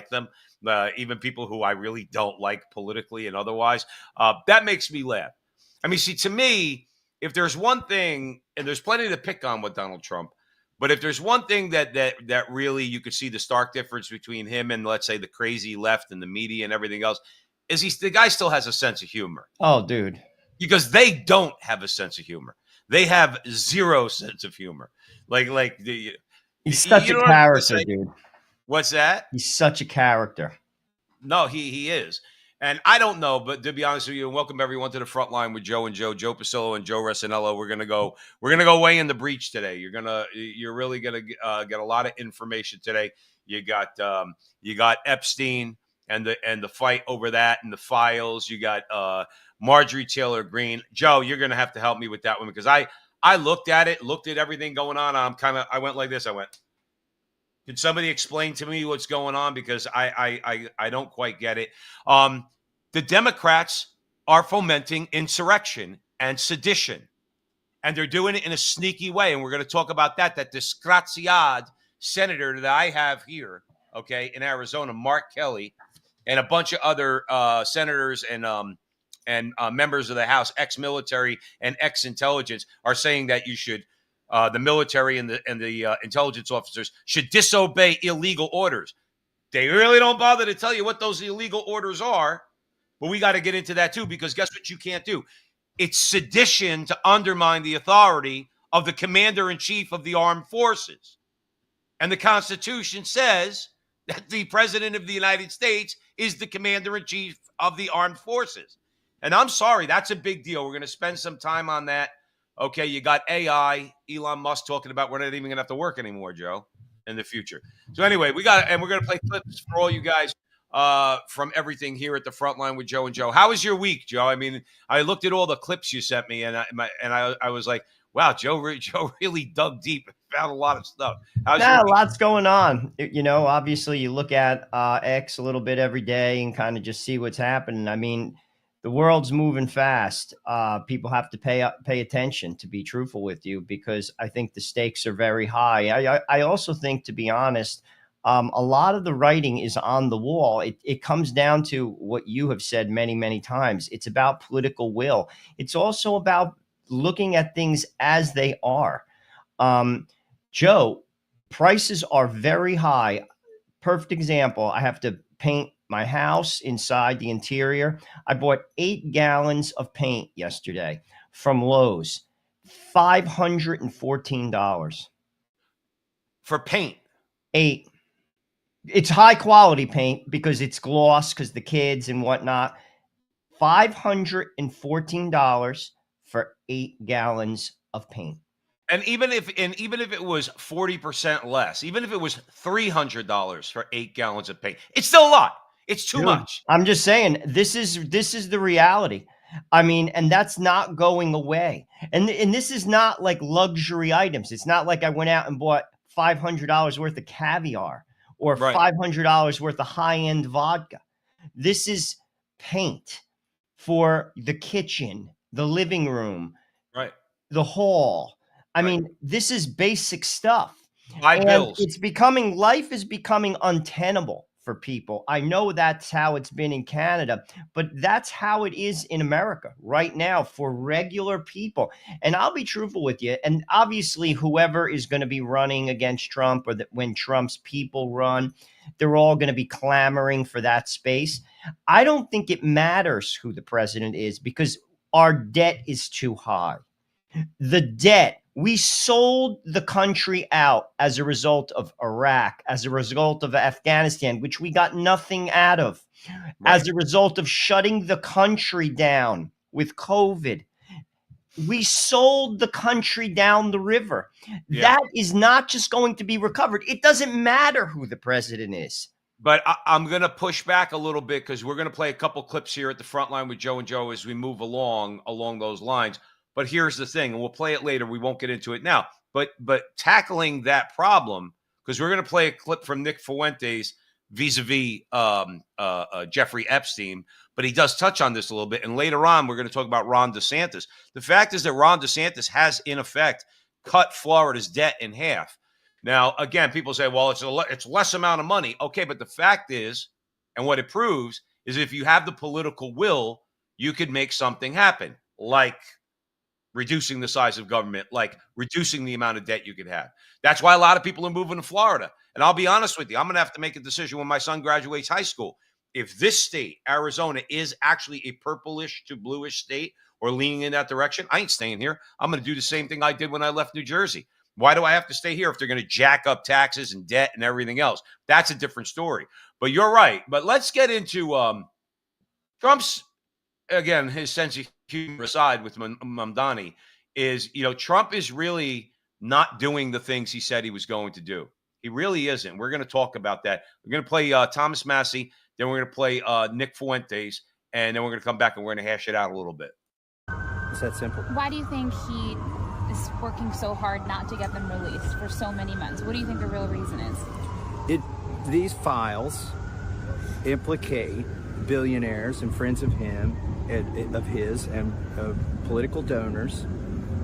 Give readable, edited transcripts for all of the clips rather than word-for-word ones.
like them, even people who I really don't like politically and otherwise. That makes me laugh. I mean, see, to me, if there's one thing, and there's plenty to pick on with Donald Trump, but if there's one thing that really you could see the stark difference between him and, let's say, the crazy left and the media and everything else, is the guy still has a sense of humor. Oh, dude. Because they don't have a sense of humor. They have zero sense of humor. He's such a character, dude. What's that? He's such a character. No, he is. And I don't know, but to be honest with you, and welcome everyone to the front line with Joe and Joe Pasillo and Joe Resinello. We're gonna go way in the breach today. You're really gonna get a lot of information today. You got Epstein and the fight over that and the files. You got Marjorie Taylor Greene. Joe, you're gonna have to help me with that one because I looked at everything going on. I went like this. I went, can somebody explain to me what's going on? Because I don't quite get it. The Democrats are fomenting insurrection and sedition, and they're doing it in a sneaky way. And we're going to talk about that disgraziad senator that I have here, okay, in Arizona, Mark Kelly, and a bunch of other senators and members of the House, ex-military and ex-intelligence, are saying that you should. The military and the intelligence officers should disobey illegal orders. They really don't bother to tell you what those illegal orders are, but we got to get into that too, because guess what you can't do? It's sedition to undermine the authority of the commander-in-chief of the armed forces. And the Constitution says that the president of the United States is the commander-in-chief of the armed forces. And I'm sorry, that's a big deal. We're going to spend some time on that. Okay, you got AI, Elon Musk talking about we're not even going to have to work anymore, Joe, in the future. So anyway, we're going to play clips for all you guys from everything here at the front line with Joe and Joe. How was your week, Joe? I mean, I looked at all the clips you sent me, and I was like, wow, Joe really dug deep and found a lot of stuff. Lots going on. Obviously you look at X a little bit every day and kind of just see what's happening. I mean, the world's moving fast. People have to pay attention, to be truthful with you, because I think the stakes are very high. I also think, to be honest, a lot of the writing is on the wall. It comes down to what you have said many, many times. It's about political will. It's also about looking at things as they are. Joe, prices are very high. Perfect example. I have to paint my house inside the interior. I bought 8 gallons of paint yesterday from Lowe's, $514 for paint. 8. It's high quality paint because it's gloss, because the kids and whatnot. $514 for 8 gallons of paint. And even if it was 40% less, even if it was $300 for 8 gallons of paint, it's still a lot. It's too much. I'm just saying, this is the reality. I mean, and that's not going away. And this is not like luxury items. It's not like I went out and bought $500 worth of caviar or $500 worth of high-end vodka. This is paint for the kitchen, the living room, the hall. I mean, this is basic stuff. Bills. Life is becoming untenable for people. I know that's how it's been in Canada, but that's how it is in America right now for regular people. And I'll be truthful with you. And obviously, whoever is going to be running against Trump, or when Trump's people run, they're all going to be clamoring for that space. I don't think it matters who the president is, because our debt is too high. The debt. We sold the country out as a result of Iraq, as a result of Afghanistan, which we got nothing out of, as a result of shutting the country down with COVID. We sold the country down the river. Yeah. That is not just going to be recovered. It doesn't matter who the president is. But I'm going to push back a little bit, because we're going to play a couple clips here at the front line with Joe and Joe as we move along those lines. But here's the thing, and we'll play it later. We won't get into it now. But tackling that problem, because we're going to play a clip from Nick Fuentes vis-a-vis Jeffrey Epstein, but he does touch on this a little bit. And later on, we're going to talk about Ron DeSantis. The fact is that Ron DeSantis has, in effect, cut Florida's debt in half. Now, again, people say, well, it's less amount of money. Okay, but the fact is, and what it proves is if you have the political will, you could make something happen, like reducing the size of government, like reducing the amount of debt you could have. That's why a lot of people are moving to Florida. And I'll be honest with you, I'm going to have to make a decision when my son graduates high school. If this state, Arizona, is actually a purplish to bluish state or leaning in that direction, I ain't staying here. I'm going to do the same thing I did when I left New Jersey. Why do I have to stay here if they're going to jack up taxes and debt and everything else? That's a different story. But you're right. But let's get into Trump's, again, his sense of humor aside with Mamdani is, Trump is really not doing the things he said he was going to do. He really isn't. We're going to talk about that. We're going to play Thomas Massie, then we're going to play Nick Fuentes, and then we're going to come back and we're going to hash it out a little bit. It's that simple. Why do you think he is working so hard not to get them released for so many months? What do you think the real reason is? These files implicate billionaires and friends of his and political donors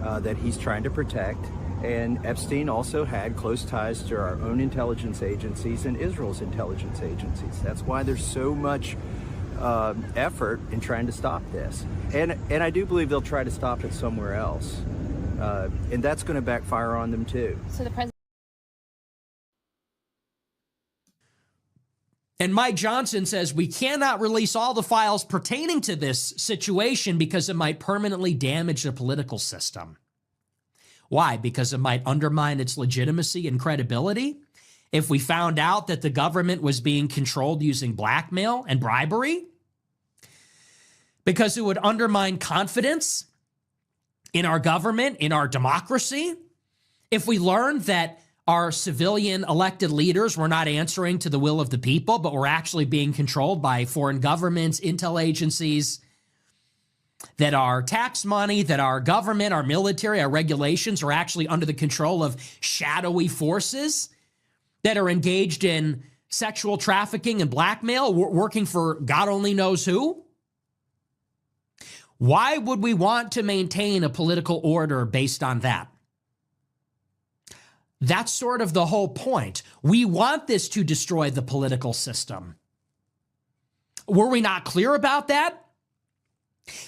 that he's trying to protect. And Epstein also had close ties to our own intelligence agencies and Israel's intelligence agencies. That's why there's so much effort in trying to stop this. And I do believe they'll try to stop it somewhere else. And that's going to backfire on them too. So the president. And Mike Johnson says we cannot release all the files pertaining to this situation because it might permanently damage the political system. Why? Because it might undermine its legitimacy and credibility. If we found out that the government was being controlled using blackmail and bribery, because it would undermine confidence in our government, in our democracy. If we learned that our civilian elected leaders were not answering to the will of the people, but were actually being controlled by foreign governments, intel agencies, that our tax money, that our government, our military, our regulations are actually under the control of shadowy forces that are engaged in sexual trafficking and blackmail, working for God only knows who. Why would we want to maintain a political order based on that? That's sort of the whole point. We want this to destroy the political system. Were we not clear about that?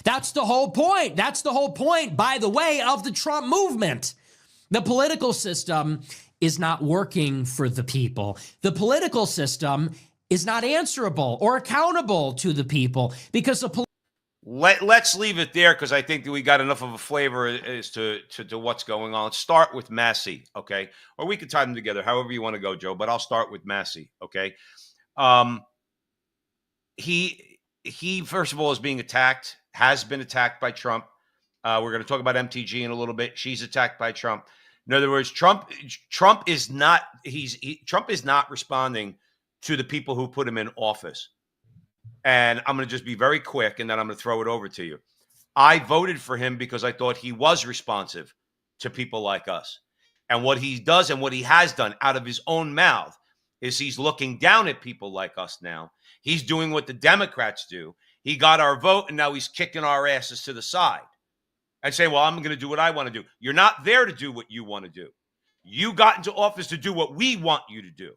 That's the whole point. That's the whole point, by the way, of the Trump movement. The political system is not working for the people. The political system is not answerable or accountable to the people because the Let's leave it there because I think that we got enough of a flavor as to what's going on. Let's start with Massie, okay? Or we could tie them together, however you want to go, Joe. But I'll start with Massie, okay? He first of all is being attacked, has been attacked by Trump. We're going to talk about MTG in a little bit. She's attacked by Trump. In other words, Trump is not responding to the people who put him in office. And I'm going to just be very quick, and then I'm going to throw it over to you. I voted for him because I thought he was responsive to people like us. And what he does and what he has done out of his own mouth is he's looking down at people like us now. He's doing what the Democrats do. He got our vote, and now he's kicking our asses to the side and saying, well, I'm going to do what I want to do. You're not there to do what you want to do. You got into office to do what we want you to do.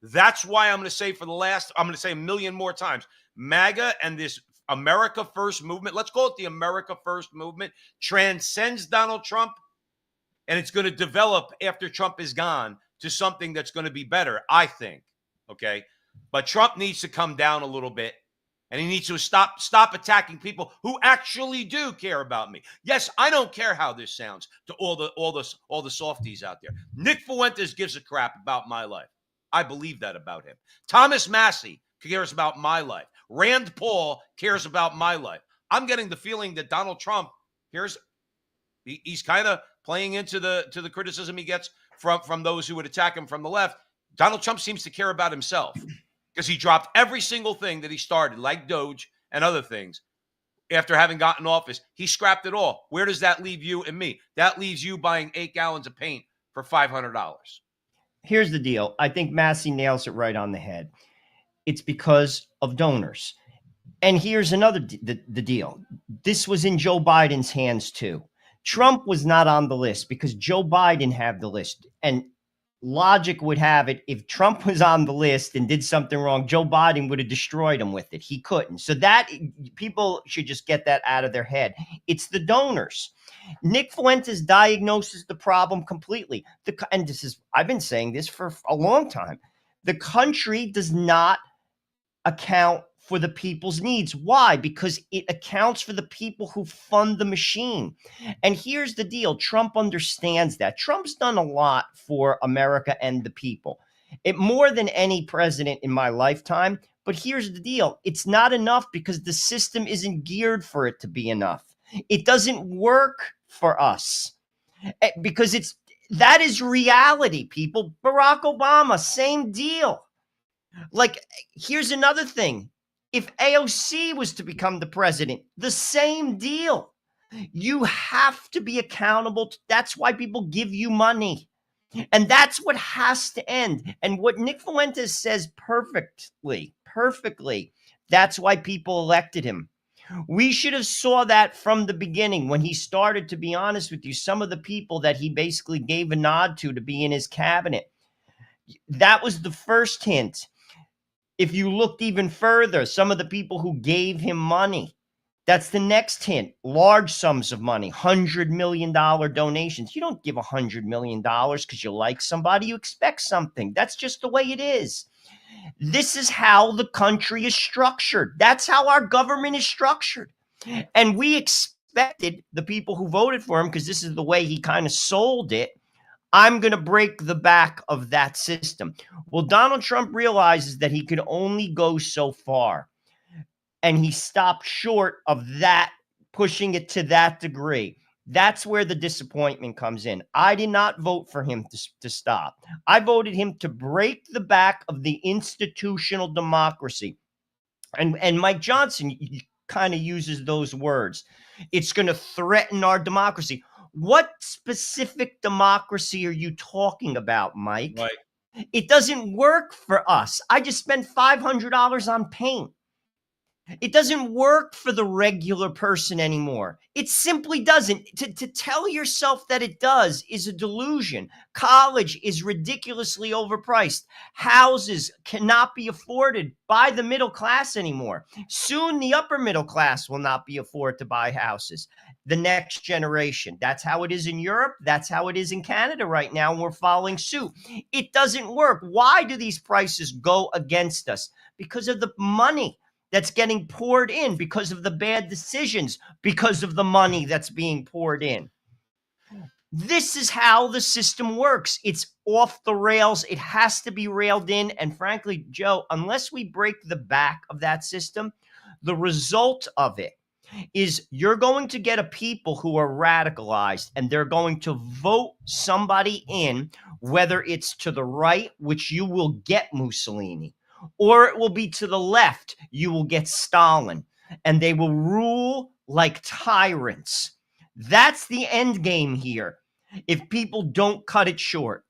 That's why I'm going to say I'm going to say a million more times, MAGA and this America First movement, let's call it the America First movement, transcends Donald Trump, and it's going to develop after Trump is gone to something that's going to be better, I think, okay? But Trump needs to come down a little bit, and he needs to stop attacking people who actually do care about me. Yes, I don't care how this sounds to all the softies out there. Nick Fuentes gives a crap about my life. I believe that about him. Thomas Massie cares about my life. Rand Paul cares about my life. I'm getting the feeling that Donald Trump he's kind of playing into the criticism he gets from those who would attack him from the left. Donald Trump seems to care about himself because he dropped every single thing that he started, like Doge and other things. After having gotten office, he scrapped it all. Where does that leave you and me? That leaves you buying 8 gallons of paint for $500. Here's the deal. I think Massie nails it right on the head. It's because of donors. And here's another the deal. This was in Joe Biden's hands too. Trump was not on the list because Joe Biden had the list. And logic would have it, if Trump was on the list and did something wrong, Joe Biden would have destroyed him with it. He couldn't. So that people should just get that out of their head. It's the donors. Nick Fuentes diagnoses the problem completely. And this is, I've been saying this for a long time. The country does not account for the people's needs. Why? Because it accounts for the people who fund the machine. And here's the deal. Trump understands that. Trump's done a lot for America and the people. It more than any president in my lifetime. But here's the deal. It's not enough because the system isn't geared for it to be enough. It doesn't work for us because that is reality, people. Barack Obama, same deal. Like, here's another thing. If AOC was to become the president, the same deal. You have to be accountable. That's why people give you money. And that's what has to end. And what Nick Fuentes says perfectly, that's why people elected him. We should have saw that from the beginning when he started, to be honest with you, some of the people that he basically gave a nod to be in his cabinet. That was the first hint. If you looked even further, some of the people who gave him money, that's the next hint. Large sums of money, $100 million donations. You don't give $100 million because you like somebody. You expect something. That's just the way it is. This is how the country is structured. That's how our government is structured. And we expected the people who voted for him, because this is the way he kind of sold it, I'm going to break the back of that system. Well, Donald Trump realizes that he could only go so far. And he stopped short of that, pushing it to that degree. That's where the disappointment comes in. I did not vote for him to stop. I voted him to break the back of the institutional democracy. And Mike Johnson kind of uses those words. It's going to threaten our democracy. What specific democracy are you talking about, Mike? Right. It doesn't work for us. I just spent $500 on paint. It doesn't work for the regular person anymore. It simply doesn't. To tell yourself that it does is a delusion. College is ridiculously overpriced. Houses cannot be afforded by the middle class anymore. Soon the upper middle class will not be afforded to buy houses. The next generation. That's how it is in Europe. That's how it is in Canada right now, and we're following suit. It doesn't work. Why do these prices go against us? Because of the money that's getting poured in, because of the bad decisions, because of the money that's being poured in. This is how the system works. It's off the rails. It has to be railed in. And frankly, Joe, unless we break the back of that system, the result of it is you're going to get a people who are radicalized, and they're going to vote somebody in, whether it's to the right, which you will get Mussolini, or it will be to the left, you will get Stalin, and they will rule like tyrants. That's the end game here, if people don't cut it short.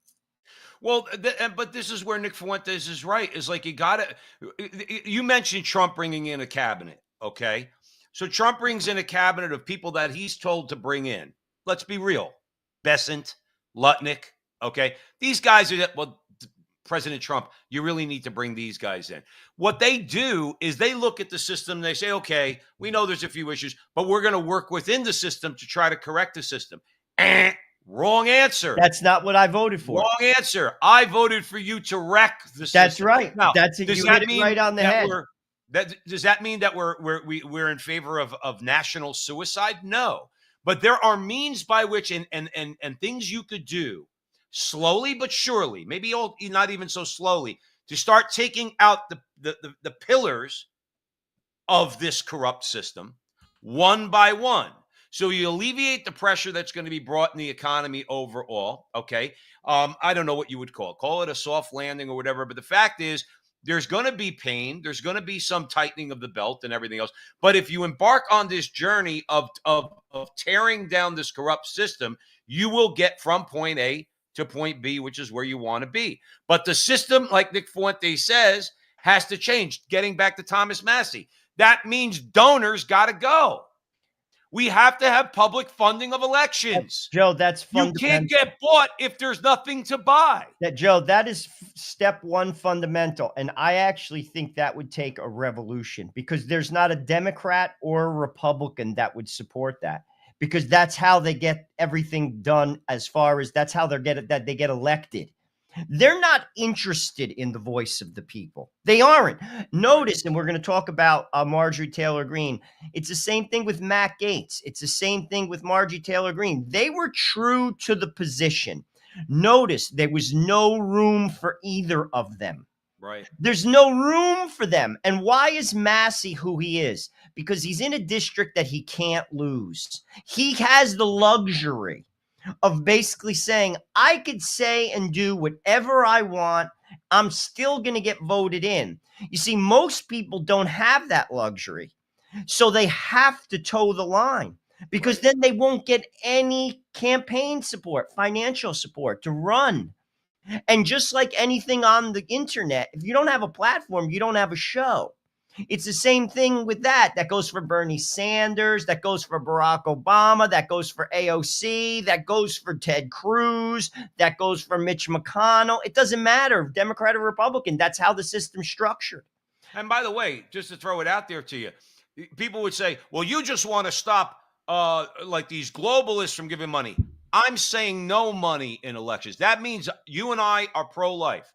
Well, but this is where Nick Fuentes is right. Is like, you mentioned Trump bringing in a cabinet, okay? So Trump brings in a cabinet of people that he's told to bring in. Let's be real. Bessent, Lutnick, okay? These guys are, well, President Trump, you really need to bring these guys in. What they do is they look at the system. They say, okay, we know there's a few issues, but we're going to work within the system to try to correct the system. Wrong answer. That's not what I voted for. Wrong answer. I voted for you to wreck the system. That's right. Now, you hit it right on the head. Does that mean that we're in favor of national suicide? No. But there are means by which and things you could do slowly but surely, maybe not even so slowly, to start taking out the pillars of this corrupt system one by one. So you alleviate the pressure that's going to be brought in the economy overall. Okay. I don't know what you would call it a soft landing or whatever. But the fact is, there's going to be pain. There's going to be some tightening of the belt and everything else. But if you embark on this journey of tearing down this corrupt system, you will get from point A to point B, which is where you want to be. But the system, like Nick Fuentes says, has to change. Getting back to Thomas Massie, that means donors got to go. We have to have public funding of elections. Joe, that's You fundamental. can't get bought if there's nothing to buy. Joe, that is step one fundamental. And I actually think that would take a revolution, because there's not a Democrat or a Republican that would support that, because that's how they get everything done, as far as that's how they get elected. They're not interested in the voice of the people. They aren't. Notice, and we're going to talk about Marjorie Taylor Greene. It's the same thing with Matt Gaetz. It's the same thing with Marjorie Taylor Greene. They were true to the position. Notice there was no room for either of them. Right. There's no room for them. And why is Massey who he is? Because he's in a district that he can't lose. He has the luxury of basically saying, I could say and do whatever I want. I'm still going to get voted in. You see, most people don't have that luxury. So they have to toe the line, because then they won't get any campaign support, financial support to run. And just like anything on the internet, if you don't have a platform, you don't have a show. It's the same thing with that. That goes for Bernie Sanders. That goes for Barack Obama. That goes for AOC. That goes for Ted Cruz. That goes for Mitch McConnell. It doesn't matter, Democrat or Republican. That's how the system's structured. And by the way, just to throw it out there to you, people would say, well, you just want to stop like these globalists from giving money. I'm saying no money in elections. That means you and I are pro-life.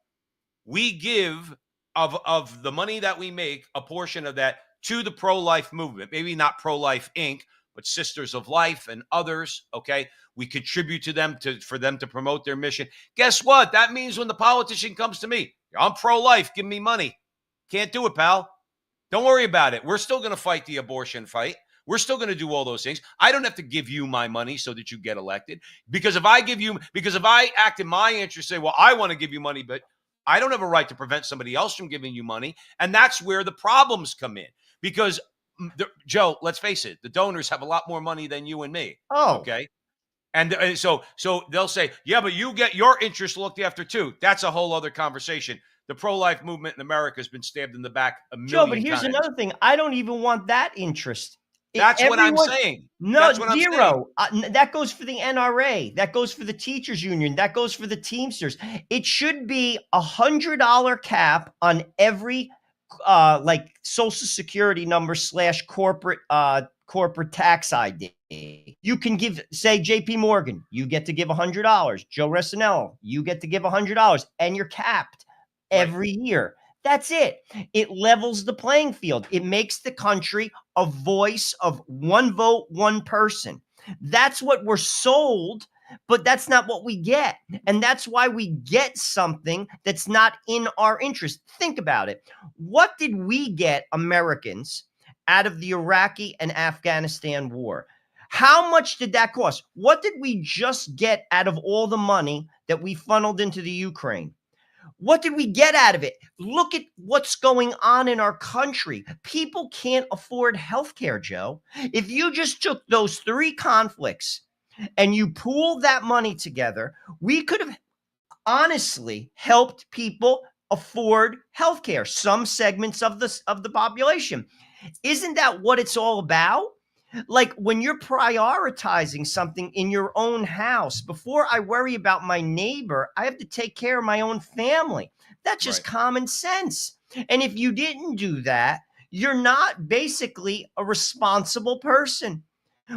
We give of the money that we make, a portion of that to the pro-life movement. Maybe not Pro-Life Inc., but Sisters of Life and others, okay? We contribute to them for them to promote their mission. Guess what? That means when the politician comes to me, I'm pro-life, give me money. Can't do it, pal. Don't worry about it. We're still going to fight the abortion fight. We're still going to do all those things. I don't have to give you my money so that you get elected. Because if I act in my interest, say, well, I want to give you money, but I don't have a right to prevent somebody else from giving you money. And that's where the problems come in. Because, Joe, let's face it, the donors have a lot more money than you and me. Oh, okay. And so they'll say, yeah, but you get your interest looked after too. That's a whole other conversation. The pro-life movement in America has been stabbed in the back a million Joe, but here's times. another thing. I don't even want that interest. That's what I'm saying. No, That's what zero. That goes for the NRA. That goes for the teachers union. That goes for the Teamsters. It should be $100 cap on every like Social Security number / corporate tax ID. You can give, say, JP Morgan, you get to give $100. Joe Resinello, you get to give $100, and you're capped every year. That's it. It levels the playing field. It makes the country a voice of one vote, one person. That's what we're sold, but that's not what we get. And that's why we get something that's not in our interest. Think about it. What did we get, Americans, out of the Iraqi and Afghanistan war? How much did that cost? What did we just get out of all the money that we funneled into the Ukraine? What did we get out of it? Look at what's going on in our country. People can't afford healthcare, Joe. If you just took those 3 conflicts and you pooled that money together, we could have honestly helped people afford healthcare, some segments of the population. Isn't that what it's all about? Like when you're prioritizing something in your own house, before I worry about my neighbor, I have to take care of my own family. That's just common sense. And if you didn't do that, you're not basically a responsible person.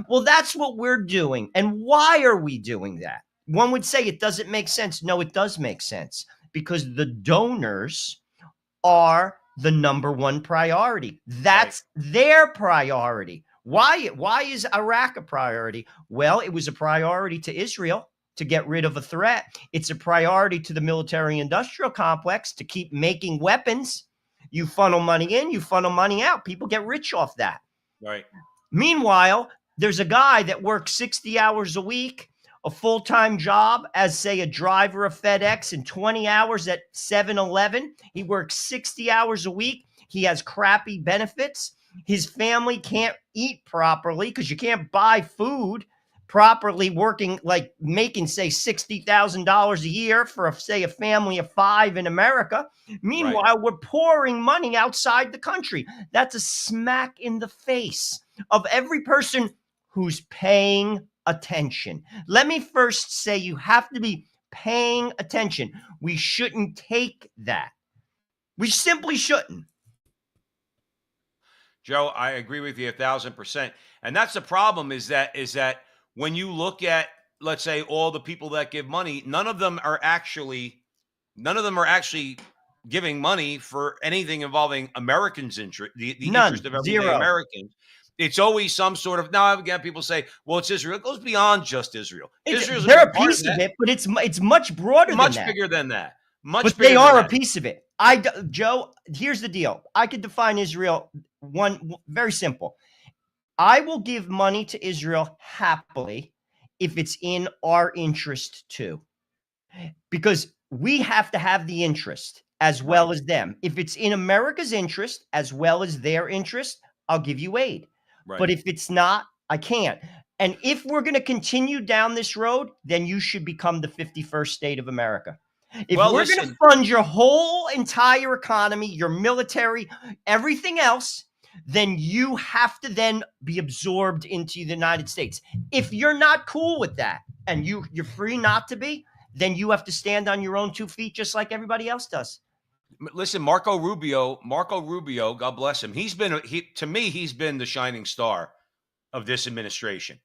Well, that's what we're doing. And why are we doing that? One would say it doesn't make sense. No, it does make sense, because the donors are the number one priority. That's their priority. Why is Iraq a priority? Well, it was a priority to Israel to get rid of a threat. It's a priority to the military-industrial complex to keep making weapons. You funnel money in, you funnel money out. People get rich off that. Right. Meanwhile, there's a guy that works 60 hours a week, a full-time job as, say, a driver of FedEx, and 20 hours at 7-Eleven. He works 60 hours a week. He has crappy benefits. His family can't eat properly because you can't buy food properly, working, like making, say, $60,000 a year for, say, a family of 5 in America. Meanwhile, we're pouring money outside the country. That's a smack in the face of every person who's paying attention. Let me first say you have to be paying attention. We shouldn't take that. We simply shouldn't. Joe, I agree with you 1,000%. And that's the problem is that when you look at, let's say, all the people that give money, none of them are actually giving money for anything involving Americans' interest, the None. interest of everyday Zero. Americans. It's always some sort of, now again, people say, well, it's Israel. It goes beyond just Israel. Israel's They're big a part piece of that. it, but it's much broader Much than that. bigger than that. Much But bigger they than are a that. piece of it. Joe, here's the deal. I could define Israel very simple. I will give money to Israel happily if it's in our interest too. Because we have to have the interest as well as them. If it's in America's interest as well as their interest, I'll give you aid. Right. But if it's not, I can't. And if we're going to continue down this road, then you should become the 51st state of America. If Well, we're going to listen. fund your whole entire economy, your military, everything else, then you have to then be absorbed into the United States. If you're not cool with that, and you're free not to be, then you have to stand on your own 2 feet just like everybody else does. Listen, Marco Rubio, God bless him. He's been the shining star of this administration.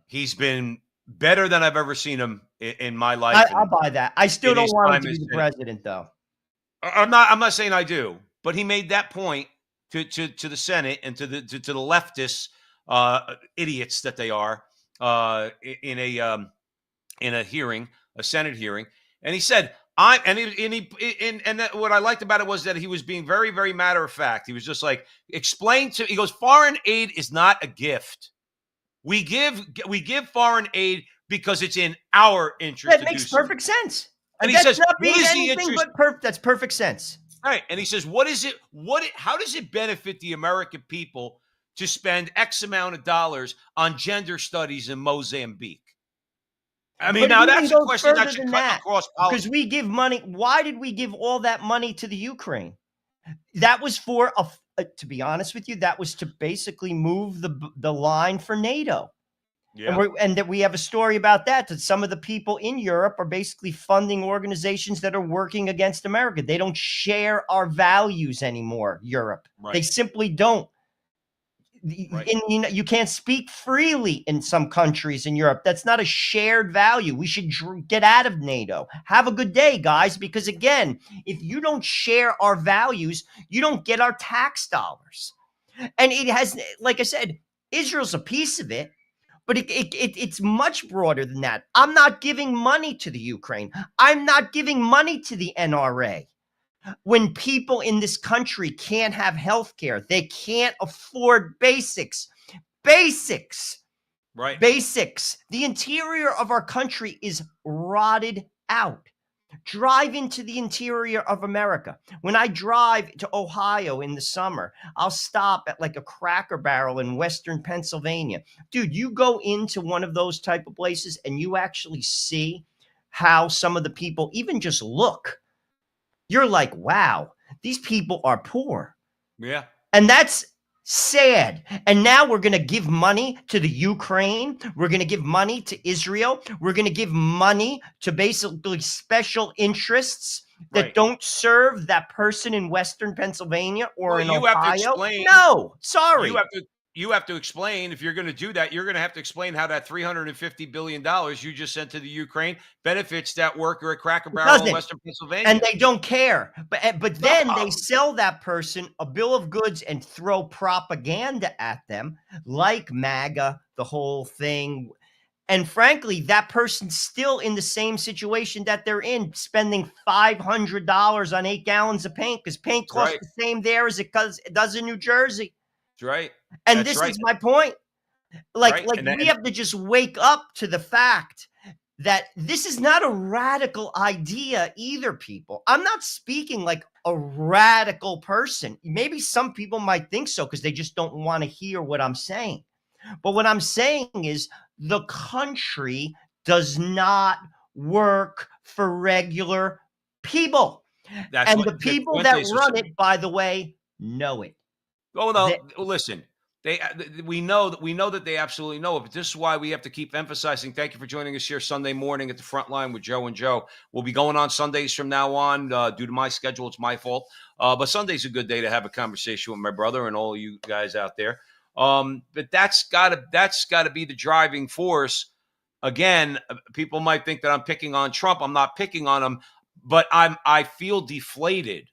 He's been better than I've ever seen him in my life. I'll buy that. I still in don't his want him time to be as the Senate. president, though. I'm not saying I do, but he made that point to the Senate and to the leftists, idiots that they are, in a hearing, a Senate hearing, and he said, what I liked about it was that he was being very, very matter of fact. He was just like, he goes, foreign aid is not a gift. We give foreign aid because it's in our interest. That makes perfect sense. And he that's says, not what being is the anything interest? but that's perfect sense. Right. And he says, how does it benefit the American people to spend X amount of dollars on gender studies in Mozambique? I mean, But now it even that's a goes question that further should than cut that, across because politics. we give money. Why did we give all that money to the Ukraine? That was for to be honest with you, that was to basically move the line for NATO. Yeah. And that we have a story about that some of the people in Europe are basically funding organizations that are working against America. They don't share our values anymore, Europe. Right. They simply don't. Right. You can't speak freely in some countries in Europe. That's not a shared value. We should get out of NATO. Have a good day, guys, because again, if you don't share our values, you don't get our tax dollars. And it has, like I said, Israel's a piece of it. But it's much broader than that. I'm not giving money to the Ukraine. I'm not giving money to the NRA. When people in this country can't have health care, they can't afford basics. Right. Basics. The interior of our country is rotted out. Drive into the interior of America. When I drive to Ohio in the summer, I'll stop at like a Cracker Barrel in Western Pennsylvania. Dude, you go into one of those type of places and you actually see how some of the people even just look. You're like, wow, these people are poor. Yeah. And that's sad. And now we're going to give money to the Ukraine. We're going to give money to Israel. We're going to give money to basically special interests that don't serve that person in Western Pennsylvania or in Ohio. Have to explain, no, sorry. You have to explain, if you're going to do that, you're going to have to explain how that $350 billion you just sent to the Ukraine benefits that worker at Cracker Barrel in Western Pennsylvania. And they don't care. But then they sell that person a bill of goods and throw propaganda at them, like MAGA, the whole thing. And frankly, that person's still in the same situation that they're in, spending $500 on 8 gallons of paint, because paint costs the same there as it does in New Jersey. That's right. And this is my point. We have to just wake up to the fact that this is not a radical idea either, people. I'm not speaking like a radical person. Maybe some people might think so because they just don't want to hear what I'm saying. But what I'm saying is the country does not work for regular people. And the people that run it, by the way, know it. Oh, no, listen. We know that they absolutely know it, but this is why we have to keep emphasizing. Thank you for joining us here Sunday morning at the front line with Joe and Joe. We'll be going on Sundays from now on. Due to my schedule, it's my fault. But Sunday's a good day to have a conversation with my brother and all you guys out there. But that's gotta be the driving force. Again, people might think that I'm picking on Trump. I'm not picking on him, but I feel deflated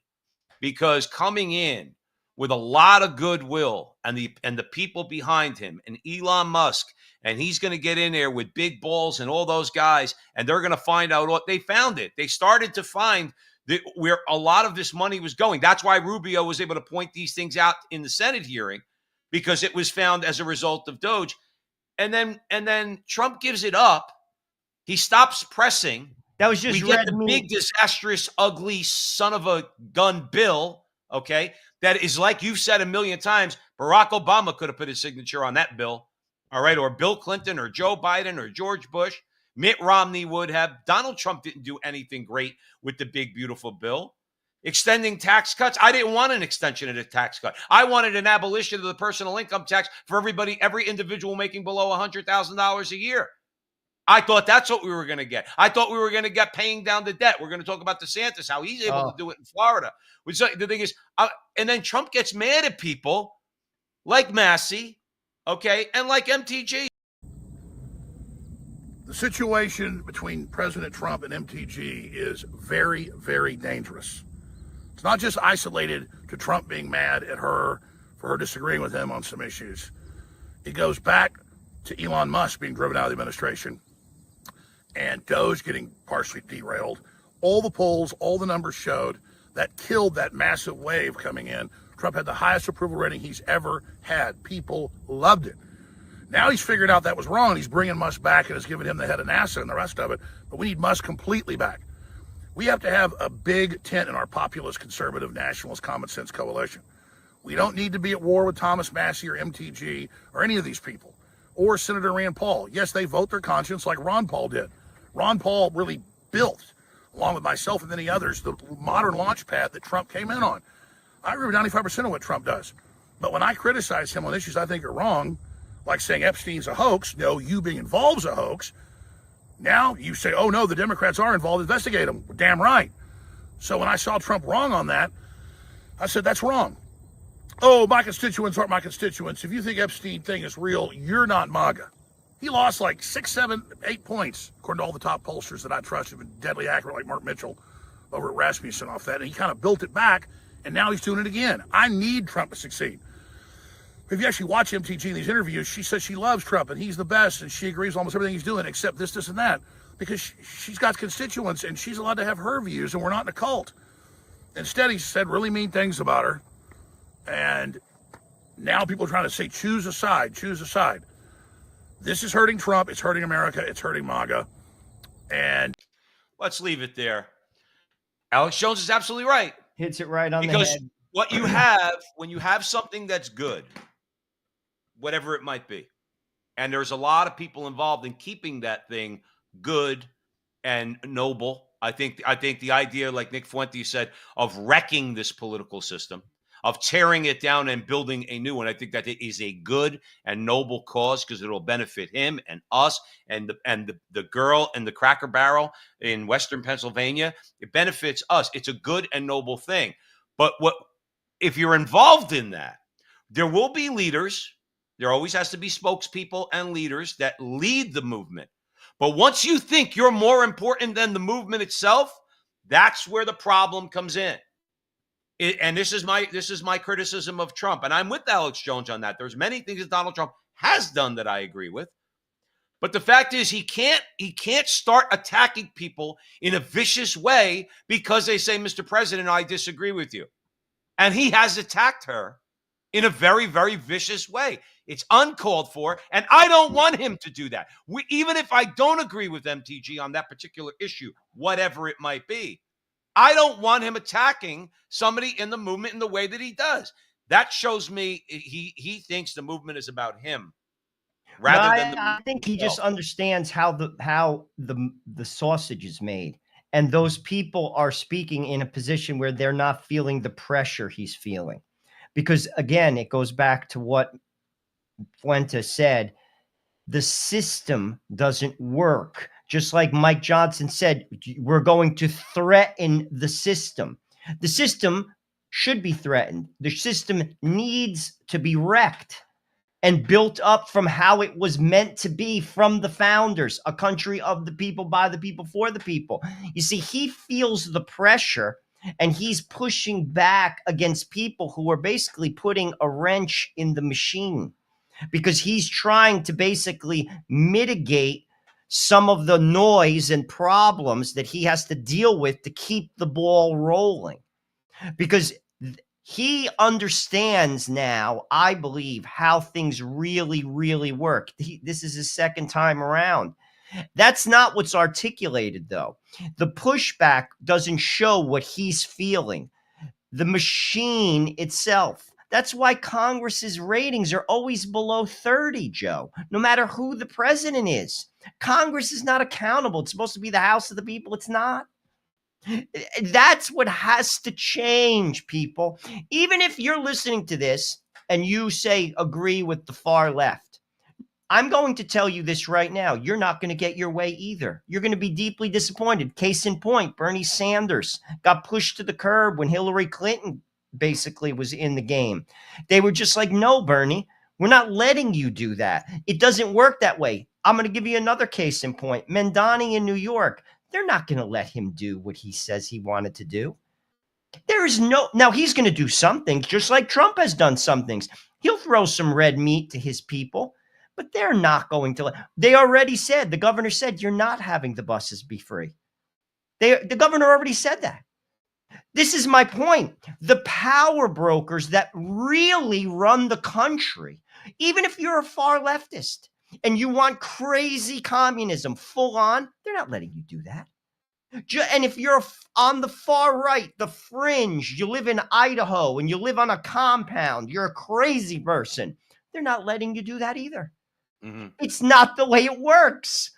because coming in with a lot of goodwill and the people behind him and Elon Musk, and he's going to get in there with big balls and all those guys, and they're going to find out what they found it. They started to find that where a lot of this money was going. That's why Rubio was able to point these things out in the Senate hearing, because it was found as a result of Doge. And then Trump gives it up. He stops pressing. That was just we get red the meat. big, disastrous, ugly son of a gun bill, okay? That is, like you've said a million times, Barack Obama could have put his signature on that bill, all right? Or Bill Clinton or Joe Biden or George Bush. Mitt Romney would have. Donald Trump didn't do anything great with the big, beautiful bill. Extending tax cuts. I didn't want an extension of the tax cut. I wanted an abolition of the personal income tax for everybody, every individual making below $100,000 a year. I thought that's what we were going to get. I thought we were going to get paying down the debt. We're going to talk about DeSantis, how he's able to do it in Florida. Which the thing is, and then Trump gets mad at people like Massey, okay, and like MTG. The situation between President Trump and MTG is very, very dangerous. It's not just isolated to Trump being mad at her for her disagreeing with him on some issues. It goes back to Elon Musk being driven out of the administration and Doge getting partially derailed. All the polls, all the numbers showed that killed that massive wave coming in. Trump had the highest approval rating he's ever had. People loved it. Now he's figured out that was wrong. He's bringing Musk back and has given him the head of NASA and the rest of it. But we need Musk completely back. We have to have a big tent in our populist, conservative, nationalist, common sense coalition. We don't need to be at war with Thomas Massey or MTG or any of these people or Senator Rand Paul. Yes, they vote their conscience like Ron Paul did. Ron Paul really built, along with myself and many others, the modern launch pad that Trump came in on. I agree with 95% of what Trump does. But when I criticize him on issues I think are wrong, like saying Epstein's a hoax, no, you being involved is a hoax, now you say, oh no, the Democrats are involved, investigate them. Damn right. So when I saw Trump wrong on that, I said, that's wrong. Oh, my constituents aren't my constituents. If you think Epstein thing is real, you're not MAGA. He lost like 6, 7, 8 points, according to all the top pollsters that I trust, have been deadly accurate, like Mark Mitchell over at Rasmussen off that. And he kind of built it back, and now he's doing it again. I need Trump to succeed. If you actually watch MTG in these interviews, she says she loves Trump and he's the best, and she agrees with almost everything he's doing except this, and that, because she's got constituents and she's allowed to have her views, and we're not in a cult. Instead, he said really mean things about her, and now people are trying to say, choose a side, choose a side. This is hurting Trump, it's hurting America, it's hurting MAGA, and let's leave it there. Alex Jones is absolutely right. Hits it right on the Because head. what you have, when you have something that's good, whatever it might be, and there's a lot of people involved in keeping that thing good and noble. I think the idea, like Nick Fuentes said, of wrecking this political system, of tearing it down and building a new one, I think that it is a good and noble cause, because it'll benefit him and us and the girl in the Cracker Barrel in Western Pennsylvania. It benefits us. It's a good and noble thing. But if you're involved in that, there will be leaders. There always has to be spokespeople and leaders that lead the movement. But once you think you're more important than the movement itself, that's where the problem comes in. And this is my criticism of Trump. And I'm with Alex Jones on that. There's many things that Donald Trump has done that I agree with. But the fact is, he can't start attacking people in a vicious way because they say, Mr. President, I disagree with you. And he has attacked her in a very, very vicious way. It's uncalled for, and I don't want him to do that. Even if I don't agree with MTG on that particular issue, whatever it might be, I don't want him attacking somebody in the movement in the way that he does. That shows me he thinks the movement is about him rather than the I think he just understands how the sausage is made. And those people are speaking in a position where they're not feeling the pressure he's feeling. Because again, it goes back to what Fuente said, the system doesn't work. Just like Mike Johnson said, we're going to threaten the system. The system should be threatened. The system needs to be wrecked and built up from how it was meant to be from the founders, a country of the people, by the people, for the people. You see, he feels the pressure and he's pushing back against people who are basically putting a wrench in the machine, because he's trying to basically mitigate some of the noise and problems that he has to deal with to keep the ball rolling. Because he understands now, I believe, how things really, really work. This is his second time around. That's not what's articulated, though. The pushback doesn't show what he's feeling. The machine itself. That's why Congress's ratings are always below 30, Joe, no matter who the president is. Congress is not accountable. It's supposed to be the House of the people. It's not. That's what has to change, people. Even if you're listening to this and you say agree with the far left, I'm going to tell you this right now. You're not going to get your way either. You're going to be deeply disappointed. Case in point, Bernie Sanders got pushed to the curb when Hillary Clinton basically was in the game. They were just like, no, Bernie, we're not letting you do that. It doesn't work that way. I'm going to give you another case in point. Mamdani in New York. They're not going to let him do what he says he wanted to do. There is no, now he's going to do some things, just like Trump has done some things. He'll throw some red meat to his people, but they're not going to let, they already said, the governor said, you're not having the buses be free. The governor already said that. This is my point. The power brokers that really run the country, even if you're a far leftist and you want crazy communism full on, they're not letting you do that. And if you're on the far right, the fringe, you live in Idaho and you live on a compound, you're a crazy person, they're not letting you do that either. Mm-hmm. It's not the way it works.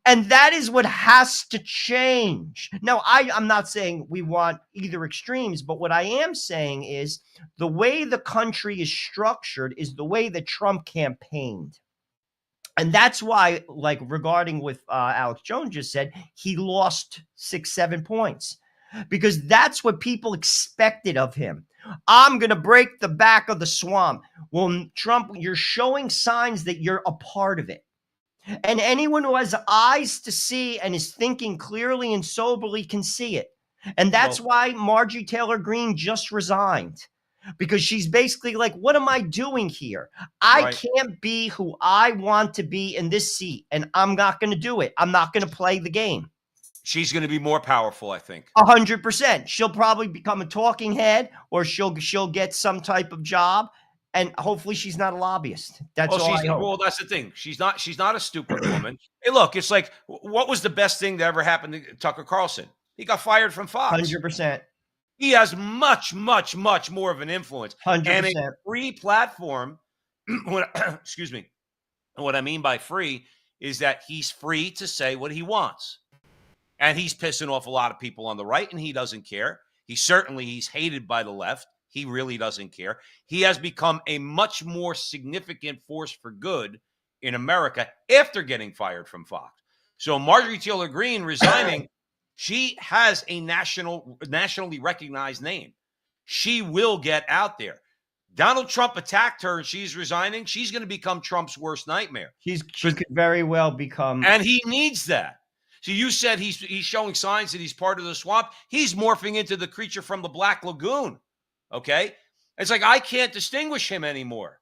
And that is what has to change. Now, I'm not saying we want either extremes, but what I am saying is the way the country is structured is the way that Trump campaigned. And that's why, like regarding what Alex Jones just said, he lost 6-7 points, because that's what people expected of him. I'm going to break the back of the swamp. Well, Trump, you're showing signs that you're a part of it. And anyone who has eyes to see and is thinking clearly and soberly can see it. And that's why Marjorie Taylor Greene just resigned, because she's basically like, what am I doing here? I can't be who I want to be in this seat, and I'm not going to do it. I'm not going to play the game. She's going to be more powerful, I think. 100%. She'll probably become a talking head, or she'll get some type of job. And hopefully she's not a lobbyist. That's all I hope. Well, that's the thing. She's not a stupid woman. Hey, look, it's like, what was the best thing that ever happened to Tucker Carlson? He got fired from Fox. 100%. He has much, much, much more of an influence. 100%. And a free platform, excuse me, and what I mean by free is that he's free to say what he wants. And he's pissing off a lot of people on the right, and he doesn't care. He's hated by the left. He really doesn't care. He has become a much more significant force for good in America after getting fired from Fox. So Marjorie Taylor Greene resigning, she has a nationally recognized name. She will get out there. Donald Trump attacked her and she's resigning. She's going to become Trump's worst nightmare. She could very well become. And he needs that. So you said he's showing signs that he's part of the swamp. He's morphing into the creature from the Black Lagoon. Okay? It's like I can't distinguish him anymore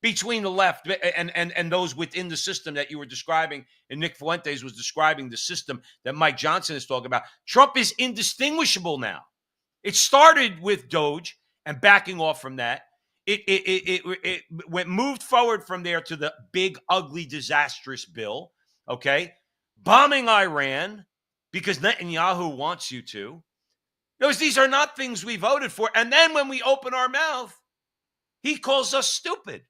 between the left and those within the system that you were describing, and Nick Fuentes was describing the system that Mike Johnson is talking about. Trump is indistinguishable now. It started with Doge and backing off from that. It moved forward from there to the big, ugly, disastrous bill, okay? Bombing Iran because Netanyahu wants you to. These are not things we voted for. And then when we open our mouth, he calls us stupid.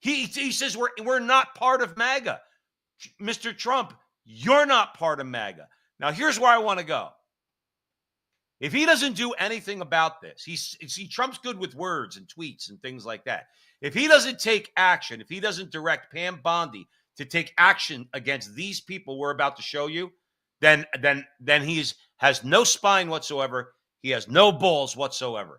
He says we're not part of MAGA. Mr. Trump, you're not part of MAGA. Now, here's where I want to go. If he doesn't do anything about this, see, Trump's good with words and tweets and things like that. If he doesn't take action, if he doesn't direct Pam Bondi to take action against these people we're about to show you, then has no spine whatsoever. He has no balls whatsoever.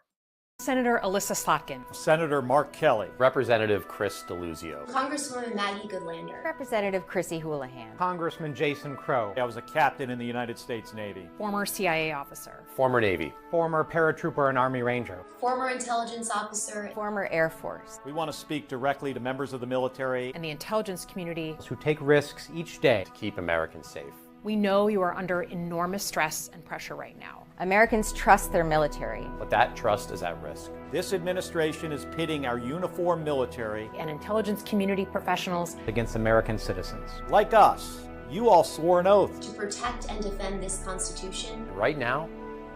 Senator Alyssa Slotkin. Senator Mark Kelly. Representative Chris Deluzio. Congresswoman Maggie Goodlander. Representative Chrissy Houlihan. Congressman Jason Crow. I was a captain in the United States Navy. Former CIA officer. Former Navy. Former paratrooper and Army Ranger. Former intelligence officer. Former Air Force. We want to speak directly to members of the military and the intelligence community who take risks each day to keep Americans safe. We know you are under enormous stress and pressure right now. Americans trust their military. But that trust is at risk. This administration is pitting our uniformed military and intelligence community professionals against American citizens. Like us. You all swore an oath to protect and defend this Constitution. And right now,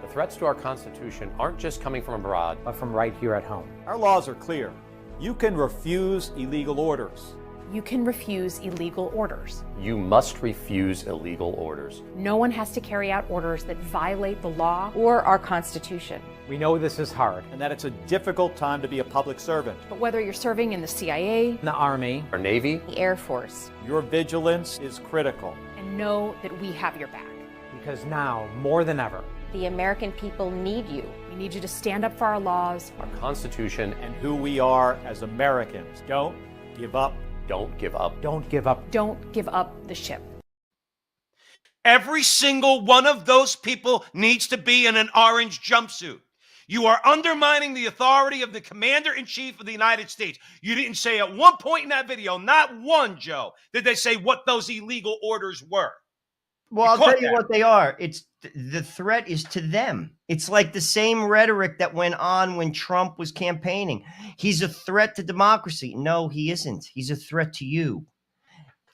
the threats to our Constitution aren't just coming from abroad, but from right here at home. Our laws are clear. You can refuse illegal orders. You can refuse illegal orders. You must refuse illegal orders. No one has to carry out orders that violate the law or our Constitution. We know this is hard and that it's a difficult time to be a public servant. But whether you're serving in the CIA, the Army, or Navy, the Air Force, your vigilance is critical. And know that we have your back. Because now, more than ever, the American people need you. We need you to stand up for our laws, our Constitution, and who we are as Americans. Don't give up. Don't give up. Don't give up. Don't give up the ship. Every single one of those people needs to be in an orange jumpsuit. You are undermining the authority of the Commander-in-Chief of the United States. You didn't say at one point in that video, not one, Joe, did they say what those illegal orders were. Well, I'll tell you what they are. It's the threat is to them. It's like the same rhetoric that went on when Trump was campaigning. He's a threat to democracy. No, he isn't. He's a threat to you.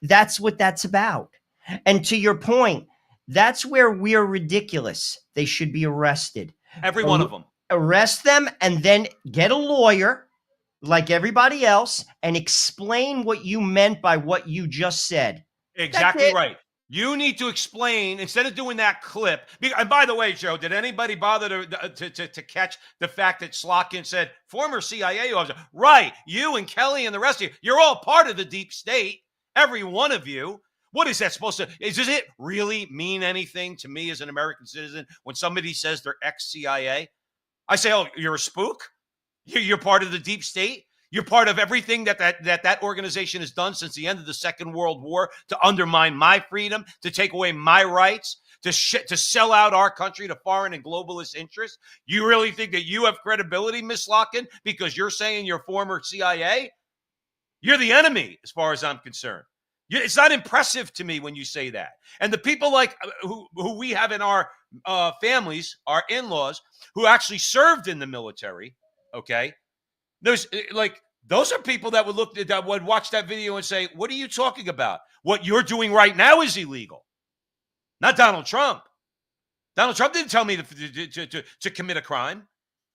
That's what that's about. And to your point, that's where we are ridiculous. They should be arrested. Every one of them. Arrest them and then get a lawyer like everybody else and explain what you meant by what you just said. Exactly right. You need to explain instead of doing that clip. And by the way, Joe, did anybody bother to catch the fact that Slotkin said former CIA officer? Right. You and Kelly and the rest of you, you're all part of the deep state. Every one of you. What is that supposed to? Does it really mean anything to me as an American citizen when somebody says they're ex-CIA? I say, oh, you're a spook? You're part of the deep state? You're part of everything that organization has done since the end of the Second World War to undermine my freedom, to take away my rights, to sell out our country to foreign and globalist interests. You really think that you have credibility, Ms. Slotkin, because you're saying you're former CIA? You're the enemy, as far as I'm concerned. It's not impressive to me when you say that. And the people like who we have in our families, our in-laws, who actually served in the military, okay? There's like those are people that would watch that video and say, "What are you talking about? What you're doing right now is illegal." Not Donald Trump. Donald Trump didn't tell me to commit a crime,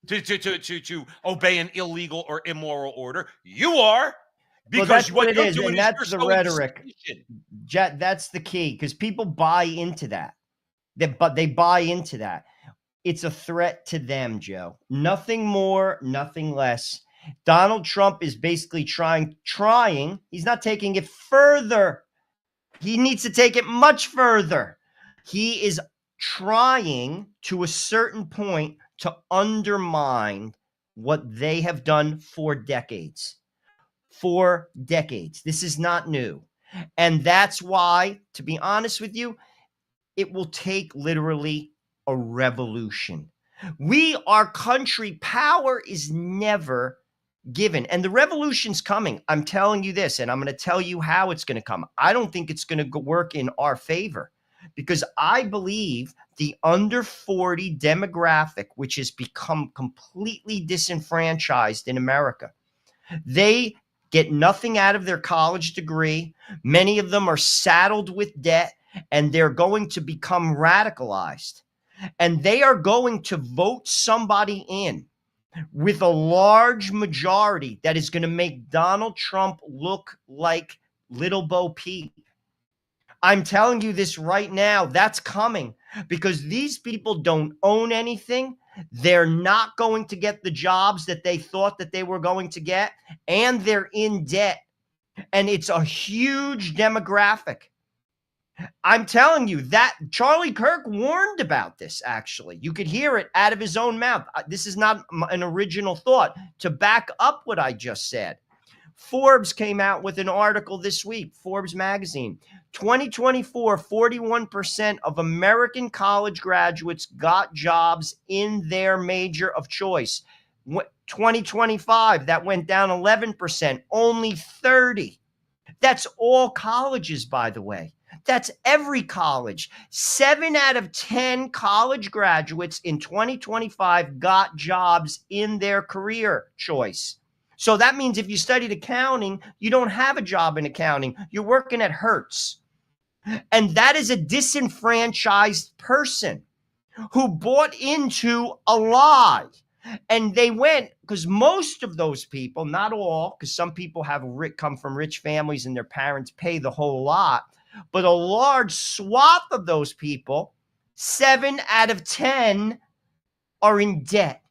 to obey an illegal or immoral order. You are, because that's what you're it is, doing and is that's the rhetoric. That's the key, because people buy into that. They buy into that. It's a threat to them, Joe. Nothing more, nothing less. Donald Trump is basically trying. He's not taking it further. He needs to take it much further. He is trying to a certain point to undermine what they have done for decades. For decades. This is not new. And that's why, to be honest with you, it will take literally a revolution. Our country, power is never given. And the revolution's coming. I'm telling you this, and I'm going to tell you how it's going to come. I don't think it's going to work in our favor, because I believe the under 40 demographic, which has become completely disenfranchised in America, they get nothing out of their college degree. Many of them are saddled with debt, and they're going to become radicalized. And they are going to vote somebody in with a large majority that is going to make Donald Trump look like Little Bo Peep. I'm telling you this right now. That's coming because these people don't own anything. They're not going to get the jobs that they thought that they were going to get, and they're in debt. And it's a huge demographic. I'm telling you that Charlie Kirk warned about this, actually. You could hear it out of his own mouth. This is not an original thought to back up what I just said. Forbes came out with an article this week, Forbes magazine. 2024, 41% of American college graduates got jobs in their major of choice. 2025, that went down 11%, only 30. That's all colleges, by the way. That's every college. 7 out of 10 college graduates in 2025 got jobs in their career choice. So that means if you studied accounting, you don't have a job in accounting. You're working at Hertz. And that is a disenfranchised person who bought into a lie. And they went, because most of those people, not all, because some people have come from rich families and their parents pay the whole lot, but a large swath of those people, 7 out of 10 are in debt.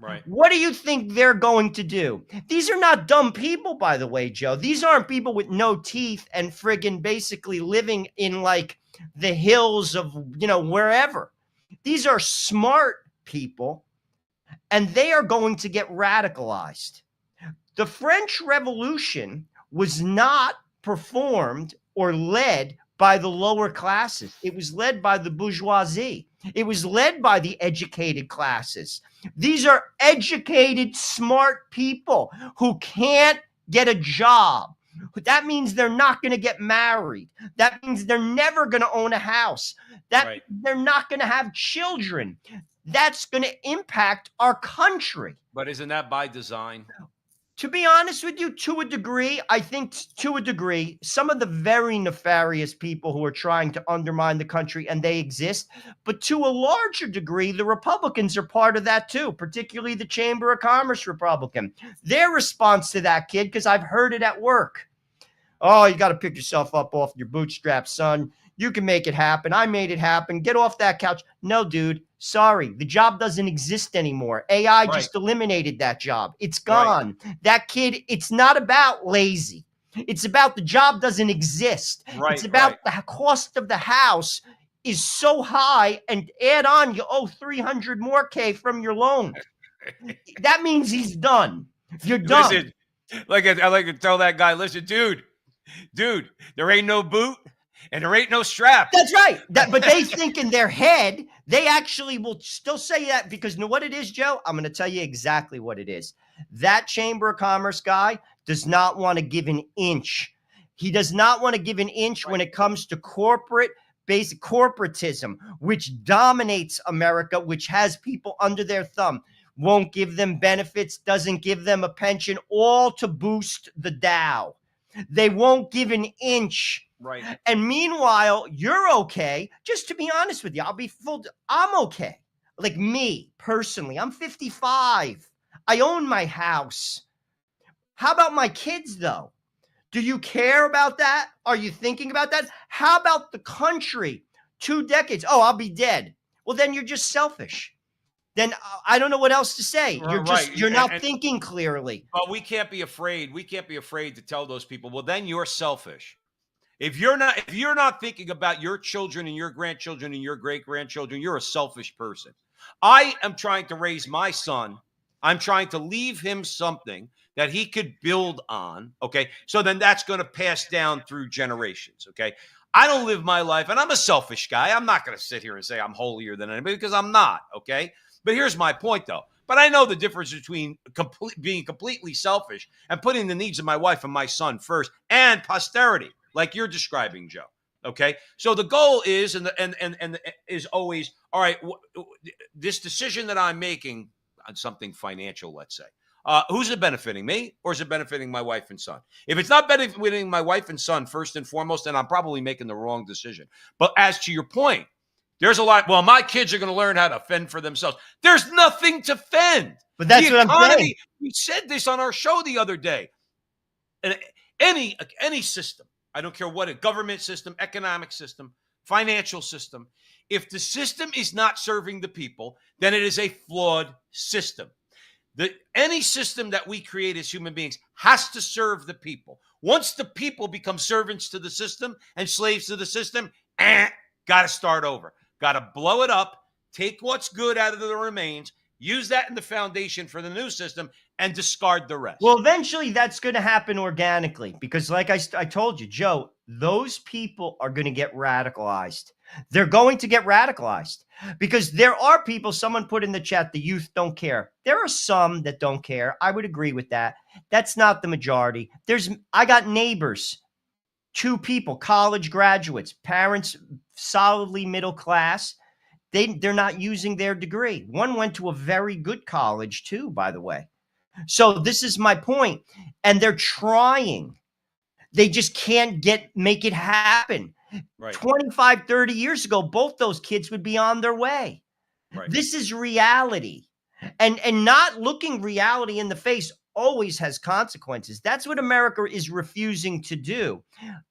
Right. What do you think they're going to do? These are not dumb people, by the way, Joe. These aren't people with no teeth and friggin' basically living in like the hills of, wherever. These are smart people, and they are going to get radicalized. The French Revolution was not performed or led by the lower classes. It was led by the bourgeoisie. It was led by the educated classes. These are educated, smart people who can't get a job. That means they're not going to get married. That means they're never going to own a house. That they're not going to have children. That's going to impact our country. But isn't that by design? To be honest with you, to a degree, I think to a degree, some of the very nefarious people who are trying to undermine the country, and they exist, but to a larger degree, the Republicans are part of that too, particularly the Chamber of Commerce Republican. Their response to that kid, because I've heard it at work. Oh, you got to pick yourself up off your bootstraps, son. You can make it happen. I made it happen. Get off that couch. No, dude. Sorry. The job doesn't exist anymore. AI just eliminated that job. It's gone. That kid, it's not about lazy. It's about the job doesn't exist. It's about the cost of the house is so high, and add on, you owe 300 more K from your loan. That means he's done. You're done. Listen, I like to tell that guy, listen, dude, there ain't no boot and there ain't no strap. That's right. But they think in their head, they actually will still say that because you know what it is, Joe? I'm going to tell you exactly what it is. That Chamber of Commerce guy does not want to give an inch. He does not want to give an inch when it comes to basic corporatism, which dominates America, which has people under their thumb. Won't give them benefits, doesn't give them a pension, all to boost the Dow. They won't give an inch. Right. And meanwhile, you're okay. Just to be honest with you, I'm okay. Like me, personally, I'm 55. I own my house. How about my kids, though? Do you care about that? Are you thinking about that? How about the country? 2 decades. Oh, I'll be dead. Well, then you're just selfish. Then I don't know what else to say. You're not thinking clearly. But we can't be afraid. We can't be afraid to tell those people, well, then you're selfish. If you're not thinking about your children and your grandchildren and your great-grandchildren, you're a selfish person. I am trying to raise my son. I'm trying to leave him something that he could build on, okay? So then that's going to pass down through generations, okay? I don't live my life, and I'm a selfish guy. I'm not going to sit here and say I'm holier than anybody because I'm not, okay? But here's my point, though. But I know the difference between being completely selfish and putting the needs of my wife and my son first and posterity, like you're describing, Joe. Okay, so the goal is and is always, all right, this decision that I'm making on something financial, let's say, who's it benefiting, me or is it benefiting my wife and son? If it's not benefiting my wife and son first and foremost, then I'm probably making the wrong decision. But as to your point, there's a lot. Well, my kids are going to learn how to fend for themselves. There's nothing to fend. But that's what I'm saying. We said this on our show the other day. And any system, I don't care what government system, economic system, financial system. If the system is not serving the people, then it is a flawed system. Any system that we create as human beings has to serve the people. Once the people become servants to the system and slaves to the system, got to start over. Got to blow it up, take what's good out of the remains, use that in the foundation for the new system, and discard the rest. Well, eventually that's going to happen organically because, like I told you, Joe, those people are going to get radicalized. They're going to get radicalized because there are people, someone put in the chat, the youth don't care. There are some that don't care. I would agree with that. That's not the majority. I got neighbors, 2 people, college graduates, parents, solidly middle class. They're not using their degree. One went to a very good college too, by the way. So this is my point. And they're trying. They just can't make it happen. Right. 25, 30 years ago, both those kids would be on their way. Right. This is reality. And not looking reality in the face always has consequences. That's what America is refusing to do.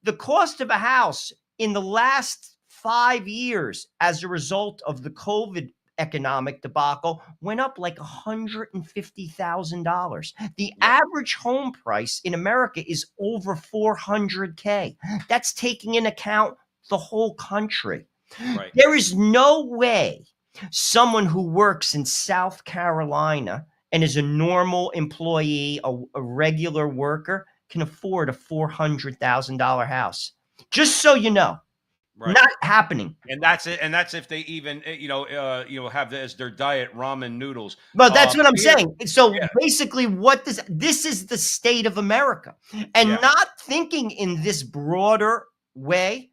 The cost of a house in the last 5 years as a result of the COVID economic debacle went up like $150,000. The average home price in America is over $400K. That's taking into account the whole country. Right. There is no way someone who works in South Carolina and is a normal employee, a regular worker, can afford a $400,000 house. Just so you know. Right. Not happening. And that's it. And that's if they even, have as their diet ramen noodles. But that's what I'm saying. So basically, this is the state of America, and not thinking in this broader way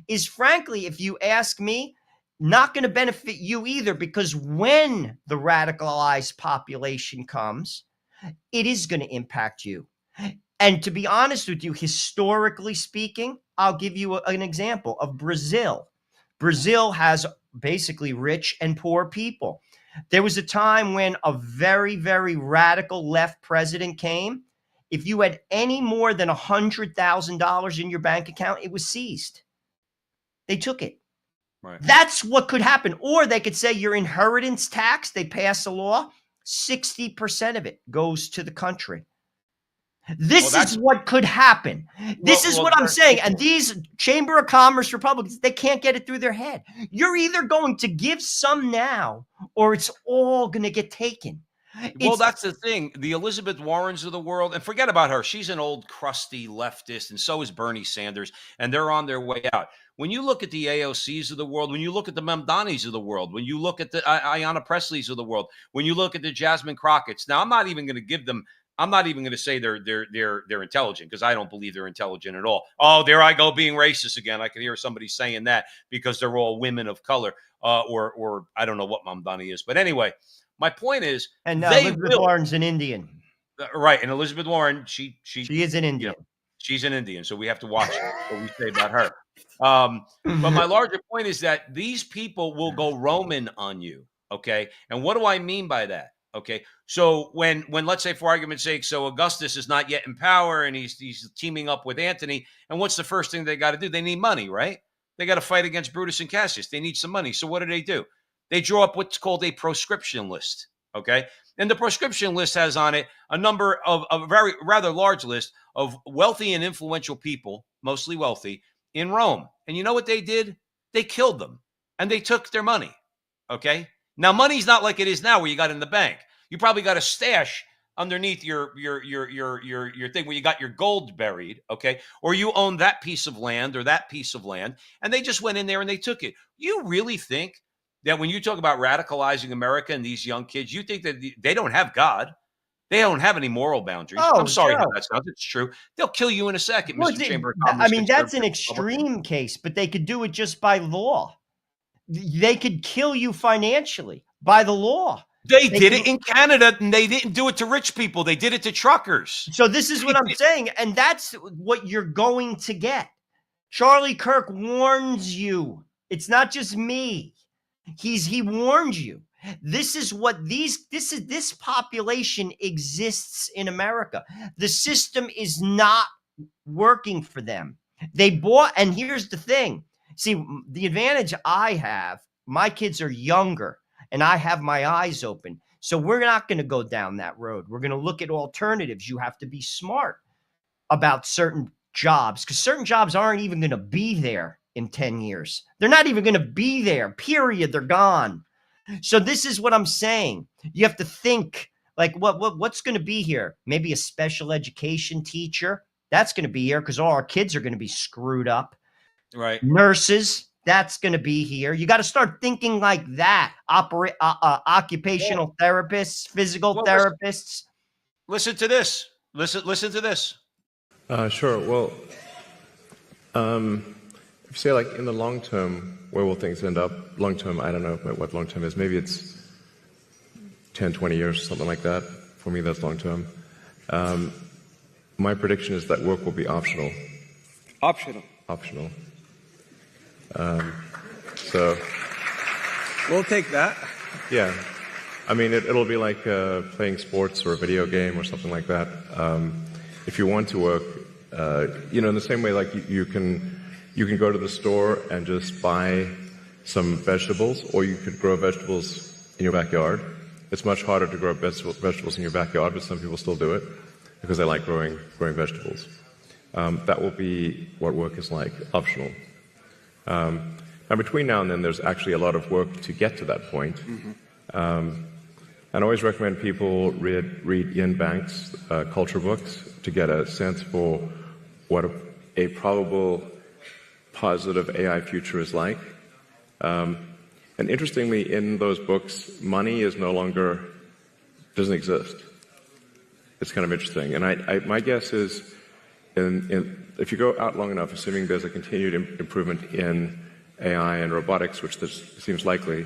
is, frankly, if you ask me, not going to benefit you either. Because when the radicalized population comes, it is going to impact you. And to be honest with you, historically speaking, I'll give you an example of Brazil. Brazil has basically rich and poor people. There was a time when a very, very radical left president came. If you had any more than $100,000 in your bank account, it was seized. They took it. Right. That's what could happen. Or they could say your inheritance tax, they pass a law, 60% of it goes to the country. This is what could happen. This is what I'm saying. And these Chamber of Commerce Republicans, they can't get it through their head. You're either going to give some now or it's all going to get taken. Well, that's the thing. The Elizabeth Warrens of the world, and forget about her. She's an old crusty leftist, and so is Bernie Sanders, and they're on their way out. When you look at the AOCs of the world, when you look at the Mamdanis of the world, when you look at the Ayanna Presleys of the world, when you look at the Jasmine Crockett's, now I'm not even going to say they're intelligent, because I don't believe they're intelligent at all. Oh, there I go being racist again. I can hear somebody saying that because they're all women of color, or I don't know what Mamdani is, but anyway. My point is, and Elizabeth Warren's an Indian, right? And Elizabeth Warren, she is an Indian. She's an Indian, so we have to watch what we say about her. But my larger point is that these people will go Roman on you. Okay, and what do I mean by that? Okay, so when let's say, for argument's sake, so Augustus is not yet in power and he's teaming up with Antony, and what's the first thing they got to do? They need money, right? They got to fight against Brutus and Cassius. They need some money. So what do? They draw up what's called a proscription list, okay? And the proscription list has on it a number of a rather large list of wealthy and influential people, mostly wealthy, in Rome. And you know what they did? They killed them, and they took their money, okay? Now, money's not like it is now where you got in the bank. You probably got a stash underneath your thing where you got your gold buried, okay? Or you own that piece of land or that piece of land, and they just went in there and they took it. You really think that when you talk about radicalizing America and these young kids, you think that they don't have God? They don't have any moral boundaries. Oh, I'm sorry, Joe. That sounds. It's true. They'll kill you in a second, Well, Mr. Chamber of Commerce. I mean, that's an extreme case, but they could do it just by law. They could kill you financially by the law. They did it in Canada, and they didn't do it to rich people. They did it to truckers. So this is what I'm saying, and that's what you're going to get. Charlie Kirk warns you. It's not just me. He warned you. This is what this population exists in America. The system is not working for them. They bought, and here's the thing. See, the advantage I have, my kids are younger and I have my eyes open. So we're not going to go down that road. We're going to look at alternatives. You have to be smart about certain jobs because certain jobs aren't even going to be there in 10 years. They're not even going to be there, period. They're gone. So this is what I'm saying. You have to think like what's going to be here? Maybe a special education teacher. That's going to be here because all our kids are going to be screwed up. Right. Nurses, that's going to be here. You got to start thinking like that. Occupational therapists, physical therapists. Listen to this. Listen to this. Sure. Well, if you say like in the long term, where will things end up? Long term, I don't know what long term is. Maybe it's 10, 20 years, something like that. For me, that's long term. My prediction is that work will be optional. Optional. Optional. So. We'll take that. Yeah. I mean, it'll be like playing sports or a video game or something like that. If you want to work, in the same way, like you can go to the store and just buy some vegetables, or you could grow vegetables in your backyard. It's much harder to grow vegetables in your backyard, but some people still do it because they like growing vegetables. That will be what work is like, optional. Now, between now and then, there's actually a lot of work to get to that point. And I always recommend people read Ian Banks' culture books to get a sense for what a probable positive AI future is like. And interestingly, in those books, money is doesn't exist. It's kind of interesting. And my guess is, if you go out long enough, assuming there's a continued improvement in AI and robotics, which seems likely,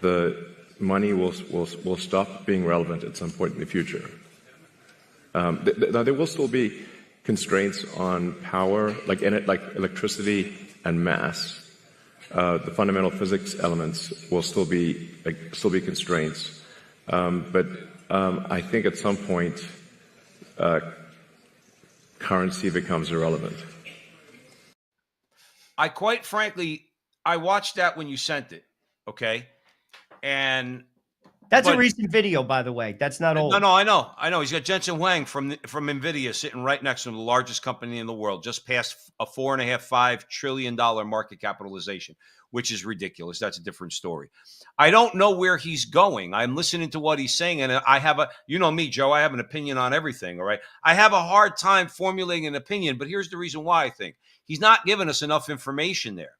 the money will stop being relevant at some point in the future. Now, there will still be constraints on power, like electricity and mass. The fundamental physics elements will still be constraints, but I think at some point currency becomes irrelevant. I quite frankly, I watched that when you sent it, okay? And that's a recent video, by the way. That's not old. No, I know. He's got Jensen Huang from NVIDIA sitting right next to him, the largest company in the world, just past a $4.5 trillion market capitalization, which is ridiculous. That's a different story. I don't know where he's going. I'm listening to what he's saying, and I have you know me, Joe, I have an opinion on everything, all right? I have a hard time formulating an opinion, but here's the reason why I think. He's not giving us enough information there.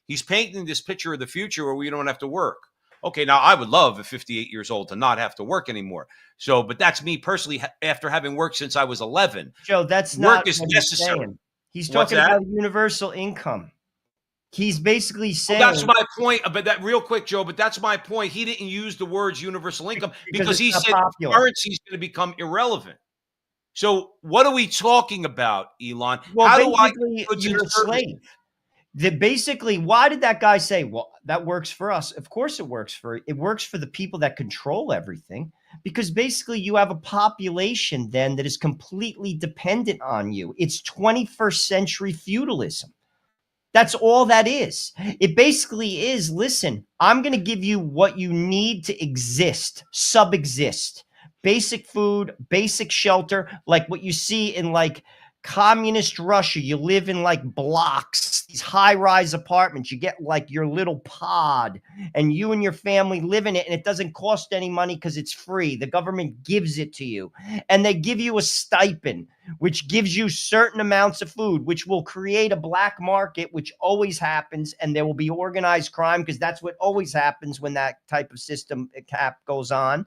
He's painting this picture of the future where we don't have to work. Okay, now I would love at 58 years old to not have to work anymore. So, but that's me personally after having worked since I was 11. Joe, that's not work is what necessary. He's saying. He's talking about universal income. He's basically saying that's my point. But that real quick, Joe. But that's my point. He didn't use the words universal income because he said currency is going to become irrelevant. So, what are we talking about, Elon? Well, how basically, you're a slave. Basically, why did that guy say, well, that works for us? Of course it works for the people that control everything, because basically you have a population then that is completely dependent on you. It's 21st century feudalism. That's all that is. It basically is, listen, I'm going to give you what you need to exist, subexist, basic food, basic shelter, like what you see in like communist Russia. You live in like blocks, these high-rise apartments. You get like your little pod and you and your family live in it, and it doesn't cost any money because it's free. The government gives it to you, and they give you a stipend, which gives you certain amounts of food, which will create a black market, which always happens, and there will be organized crime because that's what always happens when that type of system cap goes on.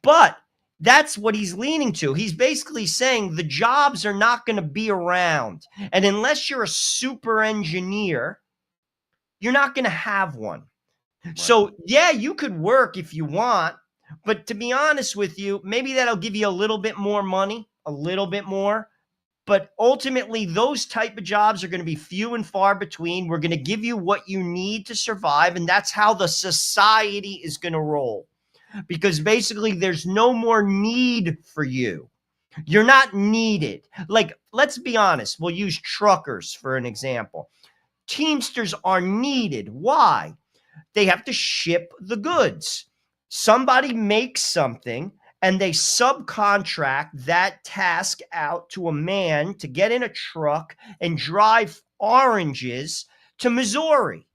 But that's what he's leaning to. He's basically saying the jobs are not going to be around. And unless you're a super engineer, you're not going to have one. Right. So, yeah, you could work if you want. But to be honest with you, maybe that'll give you a little bit more money, a little bit more. But ultimately, those type of jobs are going to be few and far between. We're going to give you what you need to survive. And that's how the society is going to roll. Because basically there's no more need for you. You're not needed. Like, let's be honest. We'll use truckers for an example. Teamsters are needed. Why? They have to ship the goods. Somebody makes something and they subcontract that task out to a man to get in a truck and drive oranges to Missouri.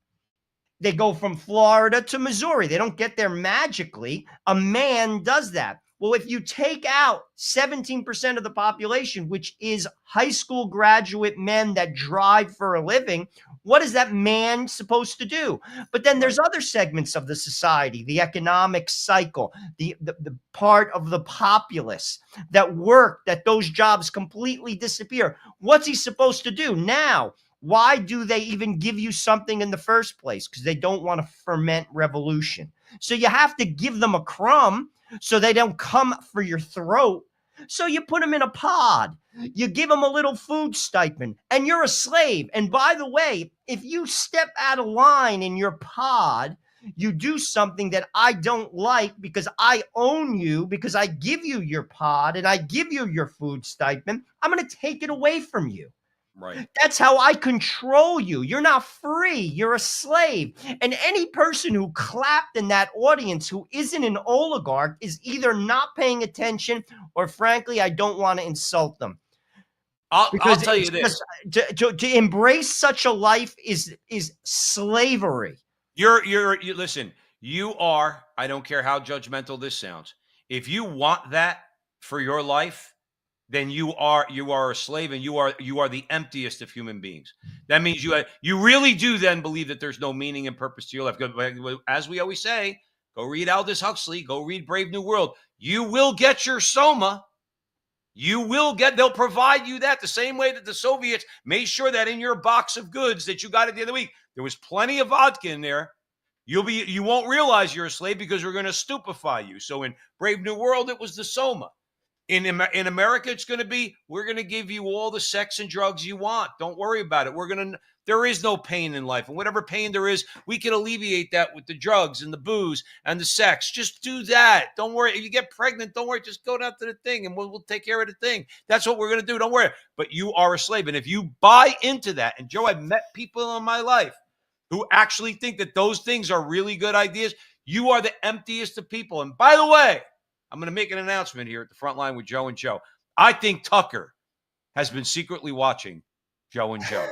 They go from Florida to Missouri. They don't get there magically. A man does that. Well, if you take out 17% of the population, which is high school graduate men that drive for a living, what is that man supposed to do? But then there's other segments of the society, the economic cycle, the part of the populace that work, that those jobs completely disappear. What's he supposed to do now? Why do they even give you something in the first place? Because they don't want to ferment revolution. So you have to give them a crumb so they don't come for your throat. So you put them in a pod. You give them a little food stipend, and you're a slave. And by the way, if you step out of line in your pod, you do something that I don't like because I own you, because I give you your pod and I give you your food stipend, I'm going to take it away from you. Right. That's how I control you. You're not free. You're a slave. And any person who clapped in that audience who isn't an oligarch is either not paying attention or, frankly, I don't want to insult them. I'll tell you this. To embrace such a life is slavery. You listen, you are, I don't care how judgmental this sounds. If you want that for your life, then you are a slave, and you are the emptiest of human beings. That means you really do then believe that there's no meaning and purpose to your life. As we always say, go read Aldous Huxley, go read Brave New World. You will get your soma. They'll provide you that the same way that the Soviets made sure that in your box of goods that you got it the other week, there was plenty of vodka in there. You won't realize you're a slave because we're going to stupefy you. So in Brave New World, it was the soma. In America, it's going to be, we're going to give you all the sex and drugs you want. Don't worry about it. There is no pain in life. And whatever pain there is, we can alleviate that with the drugs and the booze and the sex. Just do that. Don't worry. If you get pregnant, don't worry. Just go down to the thing and we'll take care of the thing. That's what we're going to do. Don't worry. But you are a slave. And if you buy into that, and Joe, I've met people in my life who actually think that those things are really good ideas, you are the emptiest of people. And by the way, I'm going to make an announcement here at the front line with Joe and Joe. I think Tucker has been secretly watching Joe and Joe.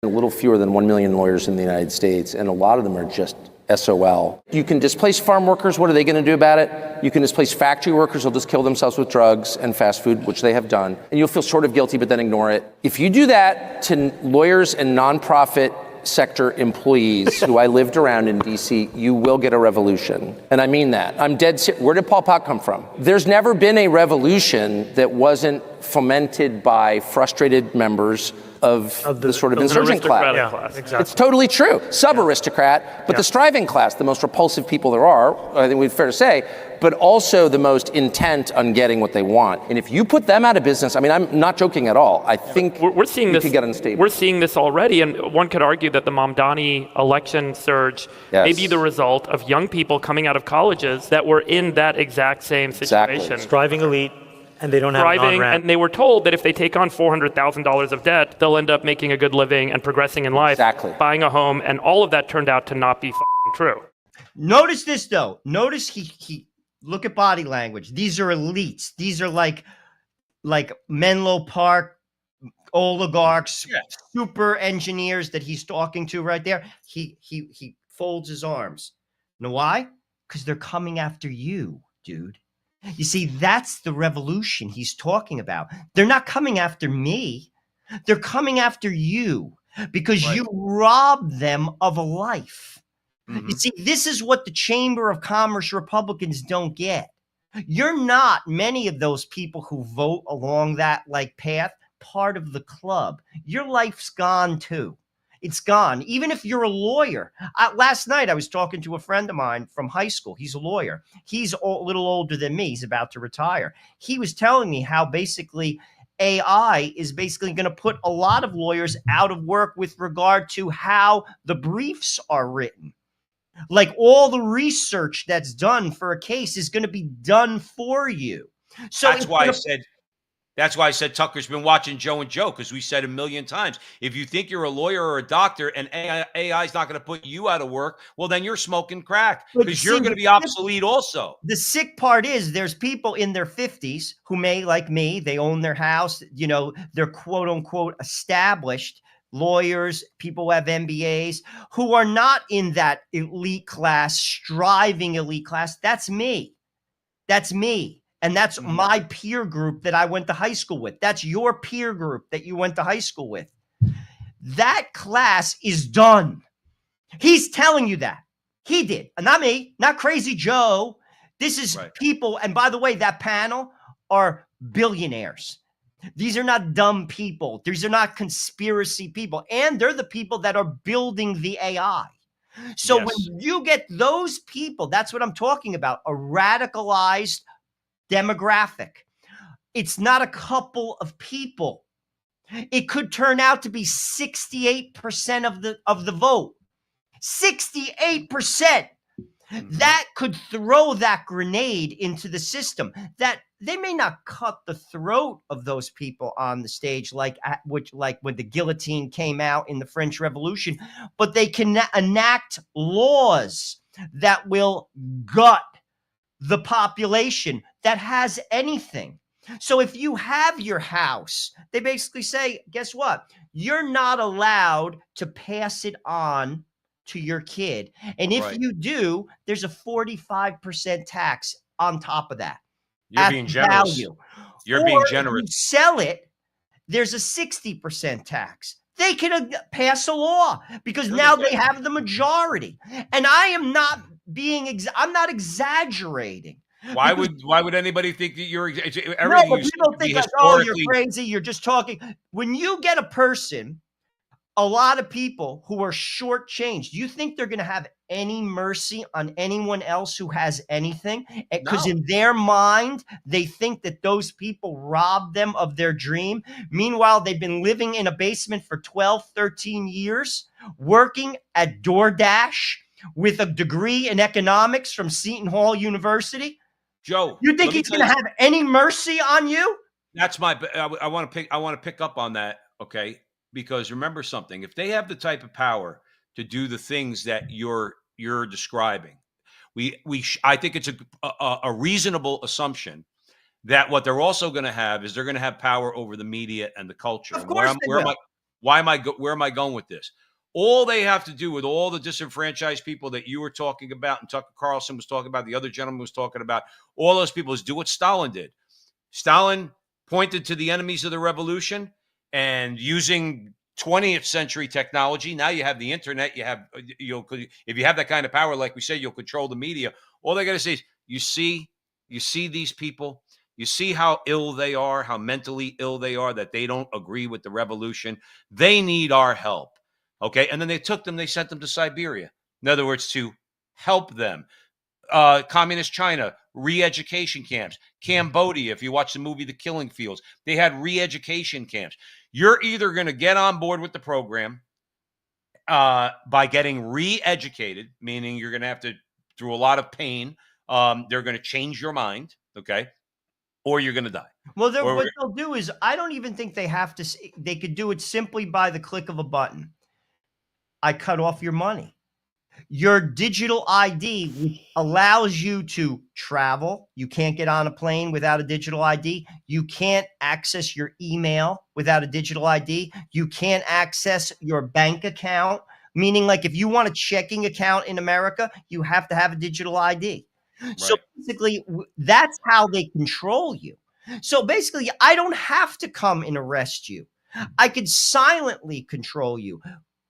A little fewer than 1 million lawyers in the United States, and a lot of them are just SOL. You can displace farm workers. What are they going to do about it? You can displace factory workers. They'll just kill themselves with drugs and fast food, which they have done. And you'll feel sort of guilty, but then ignore it. If you do that to lawyers and nonprofit sector employees who I lived around in D.C., you will get a revolution. And I mean that. I'm dead serious. Where did Paul Pot come from? There's never been a revolution that wasn't fomented by frustrated members of the sort of insurgent class. Yeah, exactly. It's totally true. Sub-aristocrat, but the striving class, the most repulsive people there are, I think it's fair to say, but also the most intent on getting what they want. And if you put them out of business, I mean, I'm not joking at all. I think we're seeing this. Could get unstable. We're seeing this already, and one could argue that the Mamdani election surge may be the result of young people coming out of colleges that were in that exact same situation. Exactly. Striving elite. And they don't have an on-ramp. And they were told that if they take on $400,000 of debt, they'll end up making a good living and progressing in life, buying a home, and all of that turned out to not be true. Notice this, though. Notice he look at body language. These are elites. These are like Menlo Park oligarchs, super engineers that he's talking to right there. He folds his arms. You know why? Because they're coming after you, dude. You see, that's the revolution he's talking about. They're not coming after me. They're coming after you because you robbed them of a life. Mm-hmm. You see, this is what the Chamber of Commerce Republicans don't get. You're not, many of those people who vote along that path, part of the club. Your life's gone too. It's gone. Even if you're a lawyer. Last night, I was talking to a friend of mine from high school. He's a lawyer. He's a little older than me. He's about to retire. He was telling me how basically AI is basically going to put a lot of lawyers out of work with regard to how the briefs are written. Like all the research that's done for a case is going to be done for you. So that's why I said Tucker's been watching Joe and Joe, because we said a million times, if you think you're a lawyer or a doctor and AI is not going to put you out of work, well, then you're smoking crack, because you're going to be obsolete also. The sick part is there's people in their 50s who may, like me, they own their house, you know, they're quote unquote established lawyers, people who have MBAs, who are not in that elite class, striving elite class. That's me. That's me. And that's my peer group that I went to high school with. That's your peer group that you went to high school with. That class is done. He's telling you that. He did. Not me, not Crazy Joe. This is people. And by the way, that panel are billionaires. These are not dumb people. These are not conspiracy people. And they're the people that are building the AI. So when you get those people, that's what I'm talking about, a radicalized demographic. It's not a couple of people. It could turn out to be 68% of the vote. 68%. That could throw that grenade into the system. That they may not cut the throat of those people on the stage like when the guillotine came out in the French Revolution, but they can enact laws that will gut the population that has anything. So if you have your house, they basically say, guess what? You're not allowed to pass it on to your kid. And if you do, there's a 45% tax on top of that. You're being generous. You're being generous. If you sell it, there's a 60% tax. They can pass a law because now they have the majority. And I am not I'm not exaggerating. Why would anybody think that you're everything? No, but people think like, oh, you're crazy. You're just talking. When you get a person, a lot of people who are shortchanged, do you think they're going to have any mercy on anyone else who has anything? Because in their mind, they think that those people robbed them of their dream. Meanwhile, they've been living in a basement for 12, 13 years, working at DoorDash with a degree in economics from Seton Hall University. Joe, you think he's going to have any mercy on you? That's I want to pick up on that. Okay. Because remember something, if they have the type of power to do the things that you're describing, I think it's a reasonable assumption that what they're also going to have is they're going to have power over the media and the culture. Of course, where am I going with this? All they have to do with all the disenfranchised people that you were talking about, and Tucker Carlson was talking about, the other gentleman was talking about, all those people is do what Stalin did. Stalin pointed to the enemies of the revolution, and using 20th century technology, now you have the internet, if you have that kind of power, like we said, you'll control the media. All they got to say is, you see these people, you see how ill they are, how mentally ill they are, that they don't agree with the revolution. They need our help. Okay. And then they sent them to Siberia. In other words, to help them. Communist China, re-education camps. Cambodia, if you watch the movie The Killing Fields, they had re-education camps. You're either going to get on board with the program by getting re-educated, meaning you're going to have to, through a lot of pain, they're going to change your mind, okay? Or you're going to die. Well, what they'll do is, I don't even think they have to, they could do it simply by the click of a button. I cut off your money. Your digital ID, which allows you to travel. You can't get on a plane without a digital ID. You can't access your email without a digital ID. You can't access your bank account, meaning like if you want a checking account in America, you have to have a digital ID. Right. So basically, that's how they control you. So basically, I don't have to come and arrest you. I could silently control you,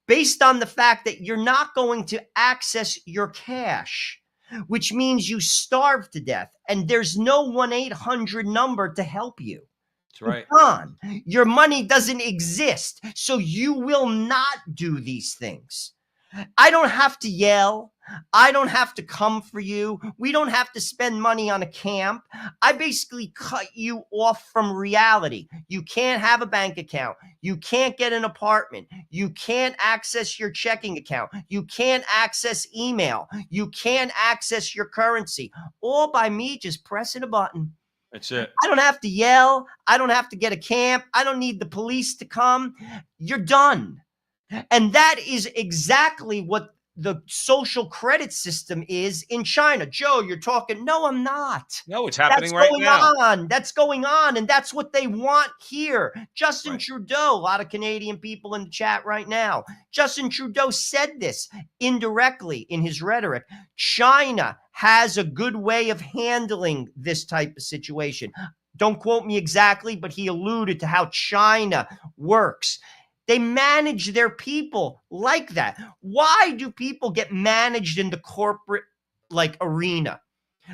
based on the fact that you're not going to access your cash, which means you starve to death. And there's no 1-800 number to help you. That's right. It's gone. Your money doesn't exist. So you will not do these things. I don't have to yell. I don't have to come for you. We don't have to spend money on a camp. I basically cut you off from reality. You can't have a bank account. You can't get an apartment. You can't access your checking account. You can't access email. You can't access your currency. All by me just pressing a button. That's it. I don't have to yell. I don't have to get a camp. I don't need the police to come. You're done. And that is exactly what the social credit system is in China. Joe, you're talking. No, I'm not. No, it's happening right now. That's going on. And that's what they want here. Justin Trudeau, a lot of Canadian people in the chat right now. Justin Trudeau said this indirectly in his rhetoric. China has a good way of handling this type of situation. Don't quote me exactly, but he alluded to how China works. They manage their people like that. Why do people get managed in the corporate arena?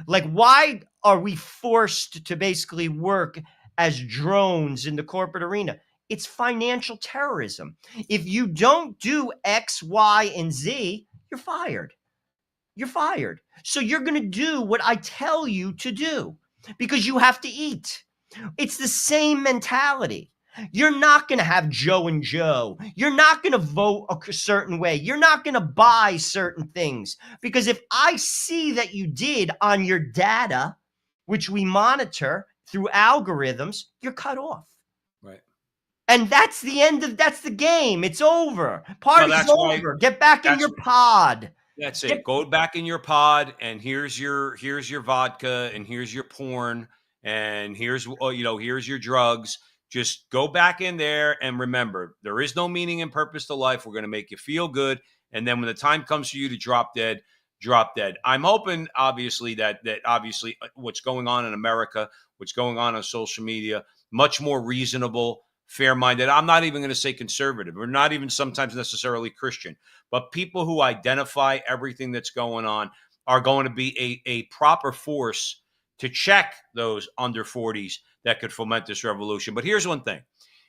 Why are we forced to basically work as drones in the corporate arena? It's financial terrorism. If you don't do X, Y, and Z, you're fired. You're fired. So you're going to do what I tell you to do because you have to eat. It's the same mentality. You're not going to have Joe and Joe. You're not going to vote a certain way. You're not going to buy certain things. Because if I see that you did on your data, which we monitor through algorithms, you're cut off. Right. And that's the game. It's over. Party's over. Get back in your pod. That's it. Go back in your pod, and here's your vodka, and here's your porn, and here's your drugs. Just go back in there and remember, there is no meaning and purpose to life. We're going to make you feel good. And then when the time comes for you to drop dead, drop dead. I'm hoping, obviously, that what's going on in America, what's going on social media, much more reasonable, fair-minded. I'm not even going to say conservative. We're not even sometimes necessarily Christian. But people who identify everything that's going on are going to be a proper force to check those under 40s that could foment this revolution. But here's one thing,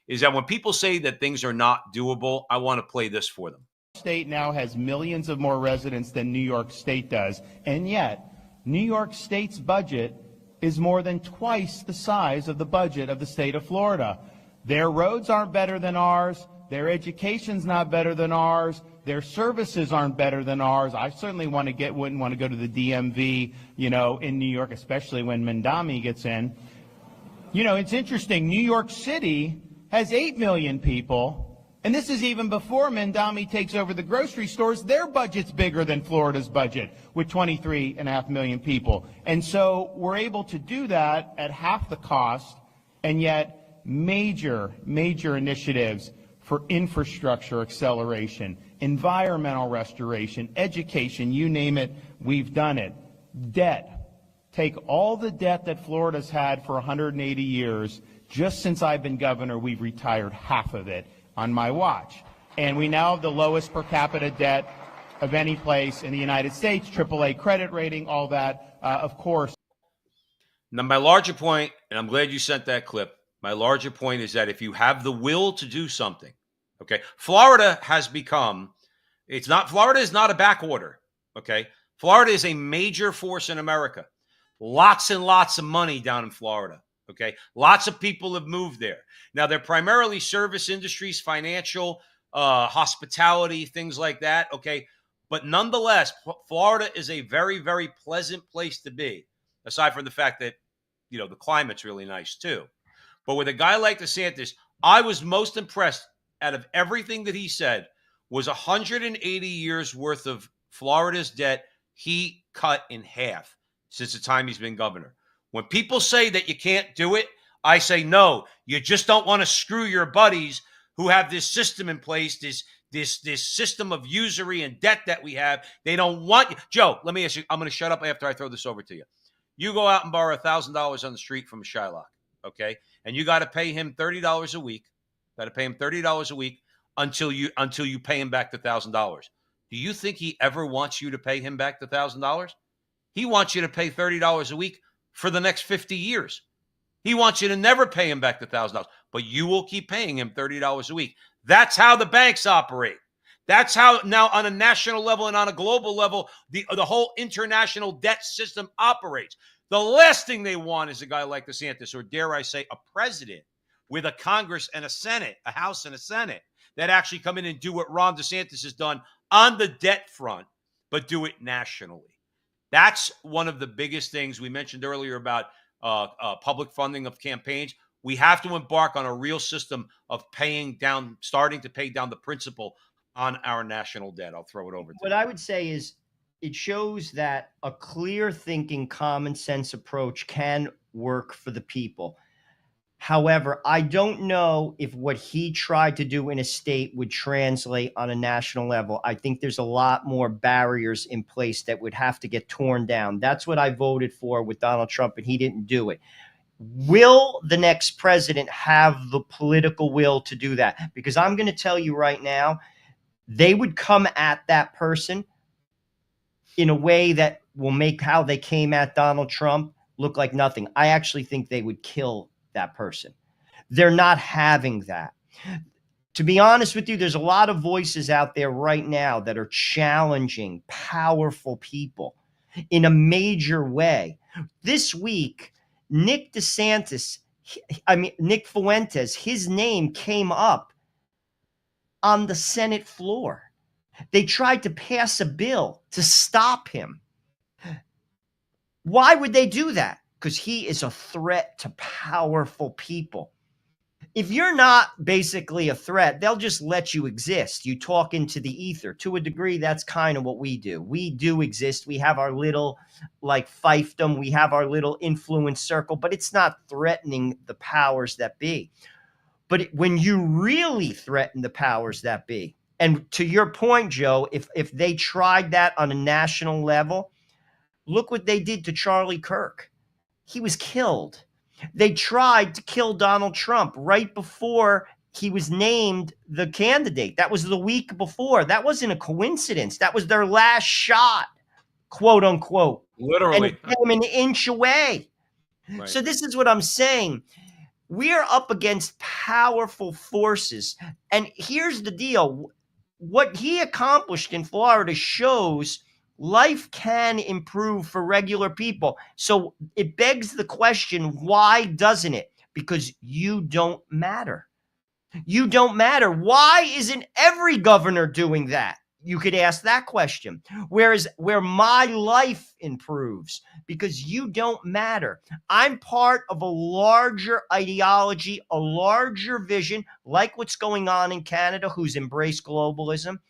is that when people say that things are not doable, I want to play this for them. State now has millions of more residents than New York State does, and yet New York State's budget is more than twice the size of the budget of the state of Florida. Their roads aren't better than ours. Their education's not better than ours. Their services aren't better than ours. I certainly wouldn't want to go to the DMV, in New York, especially when Mamdani gets in. It's interesting. New York City has 8 million people, and this is even before Mamdani takes over the grocery stores. Their budget's bigger than Florida's budget with 23.5 million people. And so we're able to do that at half the cost, and yet major initiatives for infrastructure acceleration, environmental restoration, education, you name it, we've done it. Debt. Take all the debt that Florida's had for 180 years. Just since I've been governor, we've retired half of it on my watch. And we now have the lowest per capita debt of any place in the United States, AAA credit rating, all that, of course. Now, my larger point, and I'm glad you sent that clip, my larger point is that if you have the will to do something, okay, Florida is not a backwater, okay? Florida is a major force in America. Lots and lots of money down in Florida, okay? Lots of people have moved there. Now, they're primarily service industries, financial, hospitality, things like that, okay? But nonetheless, Florida is a very, very pleasant place to be, aside from the fact that, the climate's really nice too. But with a guy like DeSantis, I was most impressed out of everything that he said was 180 years worth of Florida's debt he cut in half since the time he's been governor. When people say that you can't do it, I say, no, you just don't want to screw your buddies who have this system in place, this system of usury and debt that we have. They don't want you. Joe, let me ask you, I'm going to shut up after I throw this over to you. You go out and borrow $1,000 on the street from Shylock, okay? And you got to pay him $30 a week. Got to pay him $30 a week until you pay him back the $1,000. Do you think he ever wants you to pay him back the $1,000? He wants you to pay $30 a week for the next 50 years. He wants you to never pay him back the $1,000, but you will keep paying him $30 a week. That's how the banks operate. That's how now on a national level and on a global level, the whole international debt system operates. The last thing they want is a guy like DeSantis, or dare I say, a president with a Congress and a Senate, a House and a Senate, that actually come in and do what Ron DeSantis has done on the debt front, but do it nationally. That's one of the biggest things we mentioned earlier about public funding of campaigns. We have to embark on a real system of starting to pay down the principal on our national debt. I'll throw it over to What I would say is it shows that a clear thinking, common sense approach can work for the people. However, I don't know if what he tried to do in a state would translate on a national level. I think there's a lot more barriers in place that would have to get torn down. That's what I voted for with Donald Trump, and he didn't do it. Will the next president have the political will to do that? Because I'm going to tell you right now, they would come at that person in a way that will make how they came at Donald Trump look like nothing. I actually think they would kill that person. They're not having that. To be honest with you, there's a lot of voices out there right now that are challenging powerful people in a major way. This week, Nick Fuentes, his name came up on the Senate floor. They tried to pass a bill to stop him. Why would they do that? Because he is a threat to powerful people. If you're not basically a threat, they'll just let you exist. You talk into the ether. To a degree, that's kind of what we do. We do exist. We have our little fiefdom. We have our little influence circle, but it's not threatening the powers that be. But when you really threaten the powers that be, and to your point, Joe, if they tried that on a national level, look what they did to Charlie Kirk. He was killed. They tried to kill Donald Trump right before he was named the candidate. That was the week before. That wasn't a coincidence. That was their last shot, quote unquote. Literally. And it came an inch away. Right. So this is what I'm saying. We are up against powerful forces. And here's the deal. What he accomplished in Florida shows life can improve for regular people. So it begs the question, why doesn't it? Because you don't matter. You don't matter. Why isn't every governor doing that? You could ask that question. Whereas where my life improves, because you don't matter. I'm part of a larger ideology, a larger vision, like what's going on in Canada, who's embraced globalism.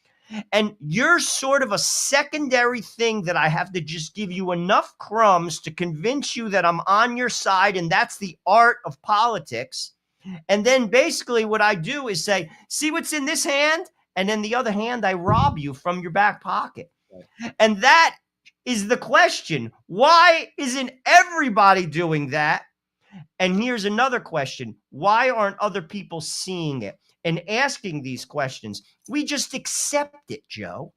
And you're sort of a secondary thing that I have to just give you enough crumbs to convince you that I'm on your side, and that's the art of politics. And then basically what I do is say, see what's in this hand? And then the other hand, I rob you from your back pocket. Right. And that is the question. Why isn't everybody doing that? And here's another question. Why aren't other people seeing it and asking these questions? We just accept it, Joe.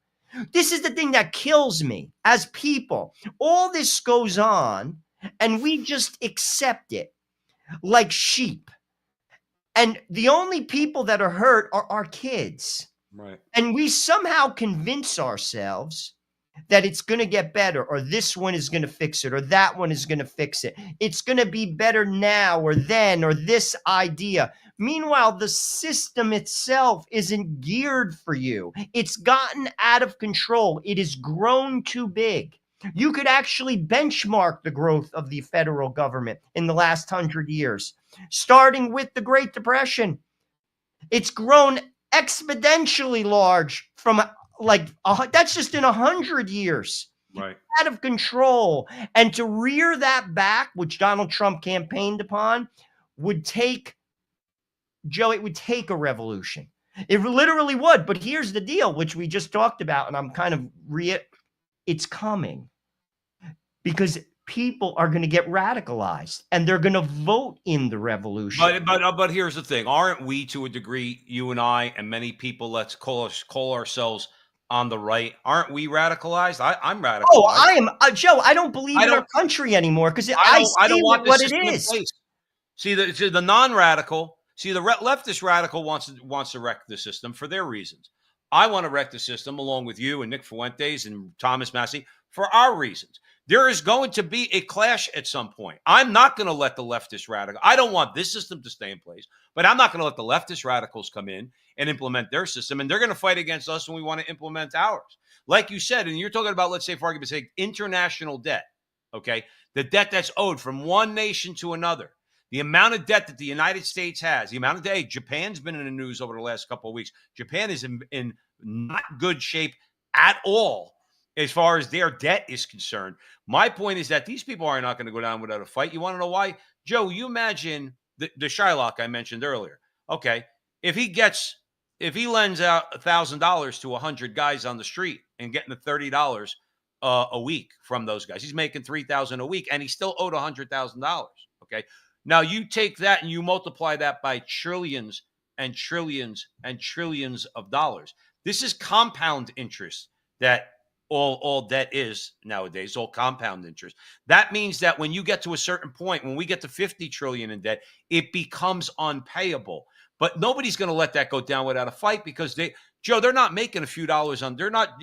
This is the thing that kills me as people. All this goes on and we just accept it like sheep. And the only people that are hurt are our kids. Right. And we somehow convince ourselves that it's going to get better, or this one is going to fix it, or that one is going to fix it. It's going to be better now or then, or this idea. Meanwhile, the system itself isn't geared for you. It's gotten out of control. It has grown too big. You could actually benchmark the growth of the federal government in the last 100 years, starting with the Great Depression. It's grown exponentially large from that's just in 100 years. Right. Out of control. And to rear that back, which Donald Trump campaigned upon, would take, Joe, it would take a revolution. It literally would. But here's the deal, which we just talked about, and I'm kind of it's coming. Because people are going to get radicalized and they're going to vote in the revolution. But here's the thing. Aren't we, to a degree, you and I and many people, let's call ourselves on the right, aren't we radicalized? I'm radicalized. Oh, I am. Joe, I don't believe in our country anymore because I don't want what it is. See, the non-radical, the leftist radical wants to wreck the system for their reasons. I want to wreck the system along with you and Nick Fuentes and Thomas Massie for our reasons. There is going to be a clash at some point. I'm not going to let the leftist radical. I don't want this system to stay in place, but I'm not going to let the leftist radicals come in and implement their system. And they're going to fight against us when we want to implement ours. Like you said, and you're talking about, let's say, for argument's sake, international debt. okay? The debt that's owed from one nation to another. The amount of debt that the United States has, the amount of debt, Japan's been in the news over the last couple of weeks. Japan is in not good shape at all as far as their debt is concerned. My point is that these people are not going to go down without a fight. You want to know why? Joe, you imagine the Shylock I mentioned earlier. Okay, if he lends out $1,000 to 100 guys on the street and getting the $30 a week from those guys, he's making $3,000 a week, and he still owed $100,000. Okay, now you take that and you multiply that by trillions and trillions and trillions of dollars. This is compound interest that all debt is nowadays, all compound interest. That means that when you get to a certain point, when we get to 50 trillion in debt, it becomes unpayable. But nobody's going to let that go down without a fight, because they're not making a few dollars on. They're not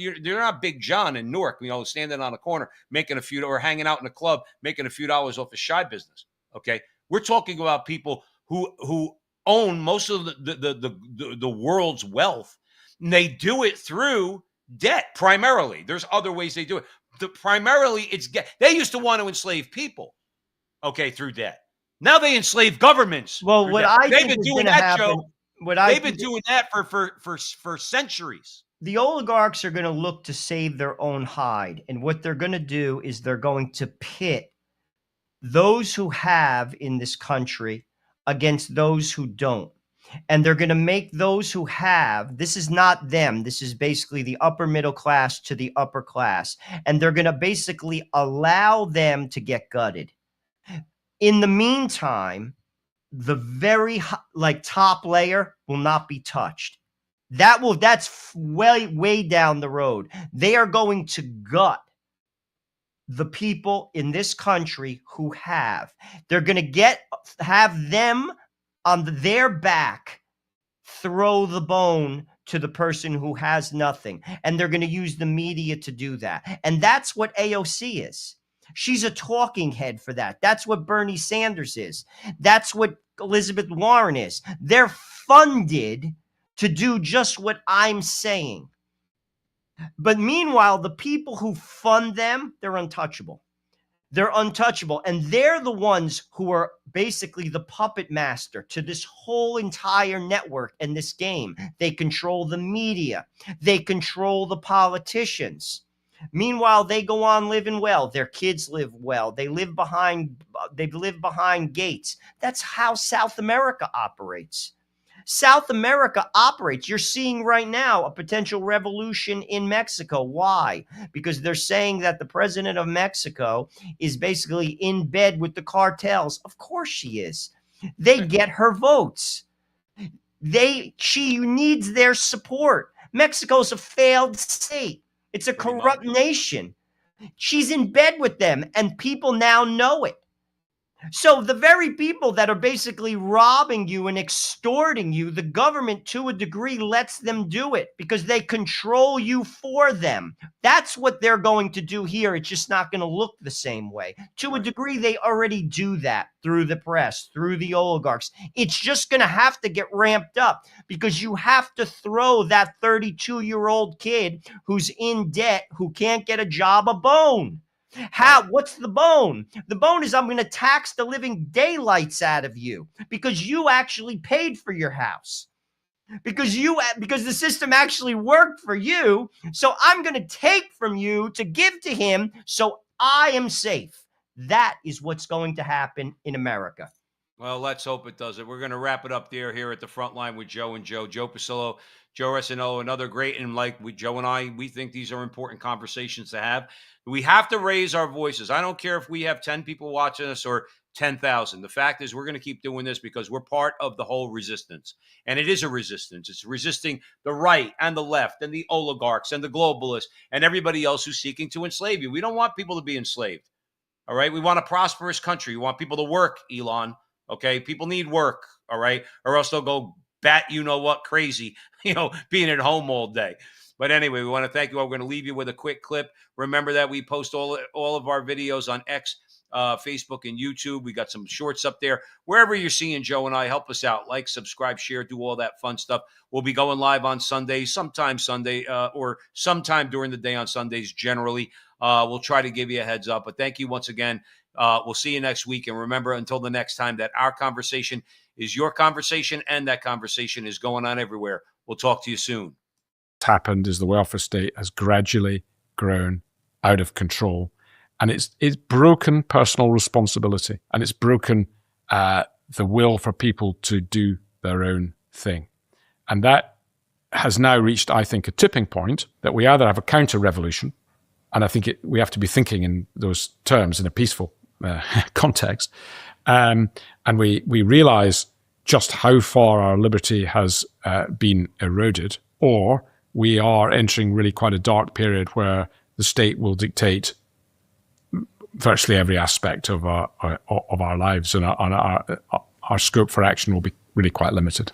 Big John in Newark, standing on a corner making a few, or hanging out in a club making a few dollars off a shy business. Okay, we're talking about people who own most of the world's wealth, and they do it through debt primarily. There's other ways they do it. Primarily, they used to want to enslave people, okay, through debt. Now they enslave governments. Well, what debt. I They've think been is doing gonna that, happen, Joe. They've been doing that for centuries. The oligarchs are going to look to save their own hide, and what they're going to do is they're going to pit those who have in this country against those who don't. And they're going to make those who have, this is not them, this is basically the upper middle class to the upper class. And they're going to basically allow them to get gutted. In the meantime, the very top layer will not be touched. That's way down the road. They are going to gut the people in this country who have. They're going to have them on their back throw the bone to the person who has nothing. And they're going to use the media to do that. And that's what AOC is. She's a talking head for that. That's what Bernie Sanders is. That's what Elizabeth Warren is. They're funded to do just what I'm saying. But meanwhile, the people who fund them, they're untouchable. They're untouchable. And they're the ones who are basically the puppet master to this whole entire network and this game. They control the media. They control the politicians. Meanwhile, they go on living well. Their kids live well. They live behind gates. That's how South America operates. South America operates. You're seeing right now a potential revolution in Mexico. Why? Because they're saying that the president of Mexico is basically in bed with the cartels. Of course she is. They get her votes. She needs their support. Mexico's a failed state. It's a corrupt nation. She's in bed with them, and people now know it. So the very people that are basically robbing you and extorting you, the government to a degree lets them do it because they control you for them. That's what they're going to do here. It's just not going to look the same way. To a degree, they already do that through the press, through the oligarchs. It's just going to have to get ramped up because you have to throw that 32-year-old kid who's in debt, who can't get a job, a bone. What's the bone? The bone is I'm going to tax the living daylights out of you because you actually paid for your house. Because the system actually worked for you. So I'm going to take from you to give to him so I am safe. That is what's going to happen in America. Well, let's hope it does it. We're going to wrap it up there here at the front line with Joe and Joe. Joe Pasillo, Joe Resinello, another great, and Joe and I, we think these are important conversations to have. We have to raise our voices. I don't care if we have 10 people watching us or 10,000. The fact is we're going to keep doing this because we're part of the whole resistance. And it is a resistance. It's resisting the right and the left and the oligarchs and the globalists and everybody else who's seeking to enslave you. We don't want people to be enslaved. All right? We want a prosperous country. We want people to work, Elon. Okay? People need work. All right? Or else they'll go bat you-know-what crazy, being at home all day. But anyway, we want to thank you all. We're going to leave you with a quick clip. Remember that we post all of our videos on X, Facebook, and YouTube. We got some shorts up there. Wherever you're seeing Joe and I, help us out. Like, subscribe, share, do all that fun stuff. We'll be going live on Sundays, sometime Sunday, or sometime during the day on Sundays generally. we'll try to give you a heads up. But thank you once again. We'll see you next week. And remember, until the next time, that our conversation is your conversation, and that conversation is going on everywhere. We'll talk to you soon. What's happened is the welfare state has gradually grown out of control, and it's broken personal responsibility, and it's broken the will for people to do their own thing. And that has now reached, I think, a tipping point that we either have a counter-revolution, and I think we have to be thinking in those terms in a peaceful context, and we realize just how far our liberty has been eroded, or we are entering really quite a dark period where the state will dictate virtually every aspect of our lives, and our scope for action will be really quite limited.